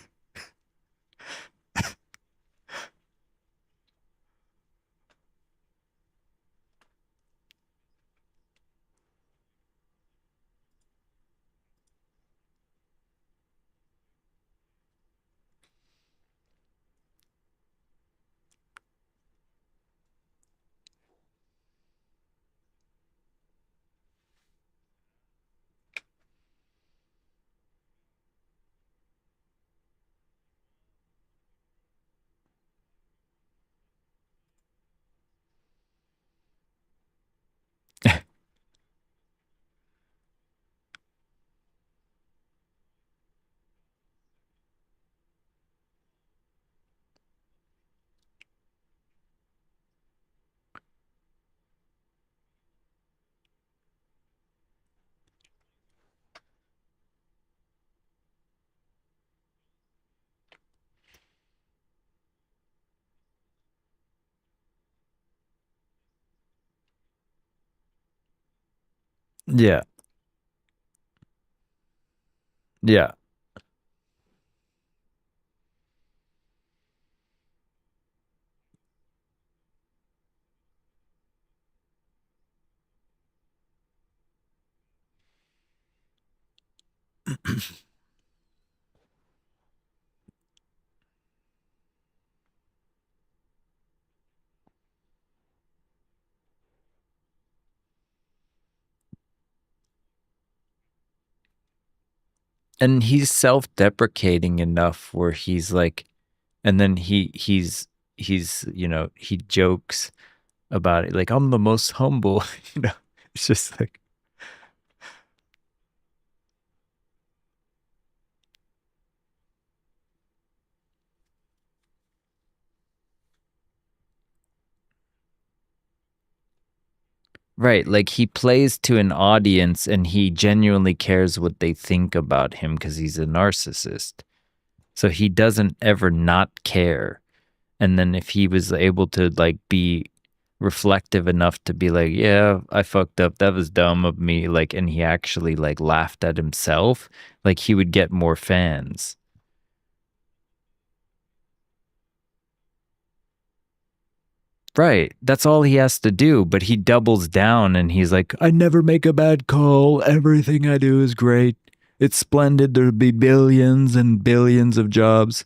Yeah. Yeah. And he's self-deprecating enough where he's like, and then he's you know, he jokes about it like, I'm the most humble. You know, it's just like, right, like he plays to an audience and he genuinely cares what they think about him because he's a narcissist. So he doesn't ever not care. And then if he was able to like be reflective enough to be like, yeah, I fucked up, that was dumb of me, like, and he actually like laughed at himself, like he would get more fans. Right. That's all he has to do, but he doubles down and he's like, I never make a bad call. Everything I do is great. It's splendid. There'll be billions and billions of jobs.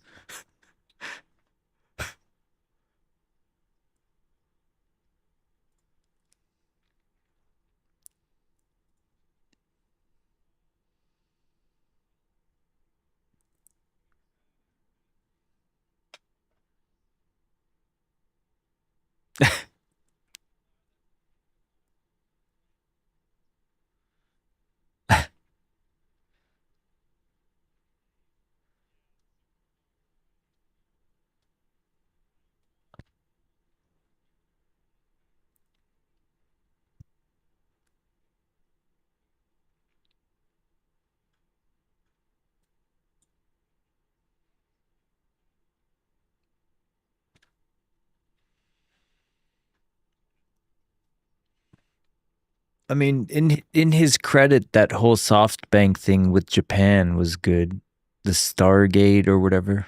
I mean, in his credit, that whole SoftBank thing with Japan was good. The Stargate or whatever.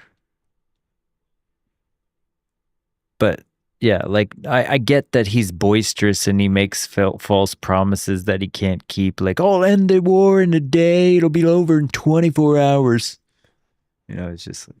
But yeah, like I get that he's boisterous and he makes false promises that he can't keep. Like, I'll end the war in a day. It'll be over in 24 hours. You know, it's just like,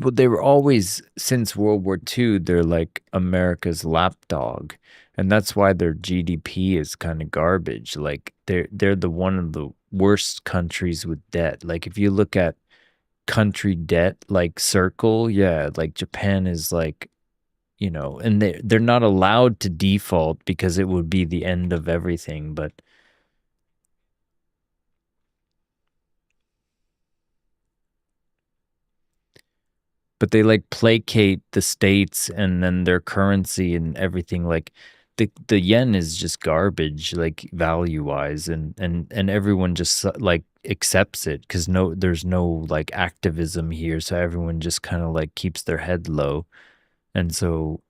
Well, they were always, since World War II, they're like America's lapdog. And that's why their GDP is kind of garbage. Like they're the one of the worst countries with debt. Like if you look at country debt like circle, yeah, like Japan is like, and they're not allowed to default because it would be the end of everything, but they like placate the states and then their currency and everything. Like the yen is just garbage, like value wise, and everyone just like accepts it because there's no like activism here, so everyone just kind of like keeps their head low, and so.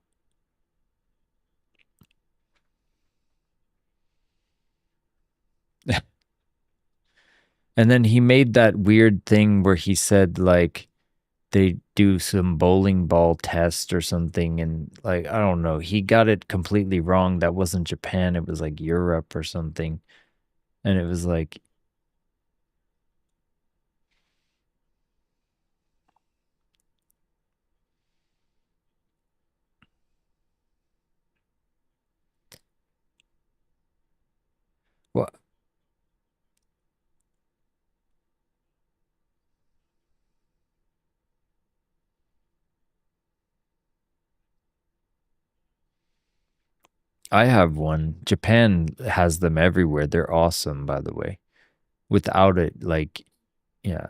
And then he made that weird thing where he said like they do some bowling ball test or something, and like I don't know, he got it completely wrong. That wasn't Japan, it was like Europe or something. And it was like, well, I have one. Japan has them everywhere. They're awesome, by the way. Without it, like, yeah.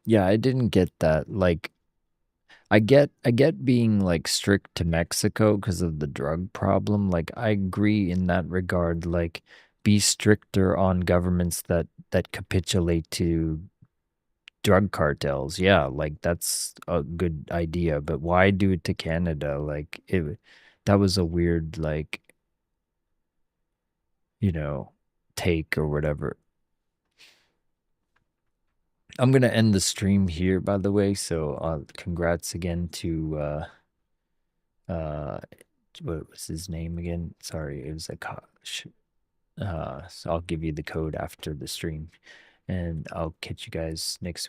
Yeah, I didn't get that. Like, I get being like strict to Mexico because of the drug problem. Like I agree in that regard. Like be stricter on governments that capitulate to drug cartels. Yeah, like that's a good idea, but why do it to Canada? Like that was a weird like, you know, take or whatever. I'm gonna end the stream here, by the way. So, congrats again to uh, what was his name again? Sorry, it was a so I'll give you the code after the stream, and I'll catch you guys next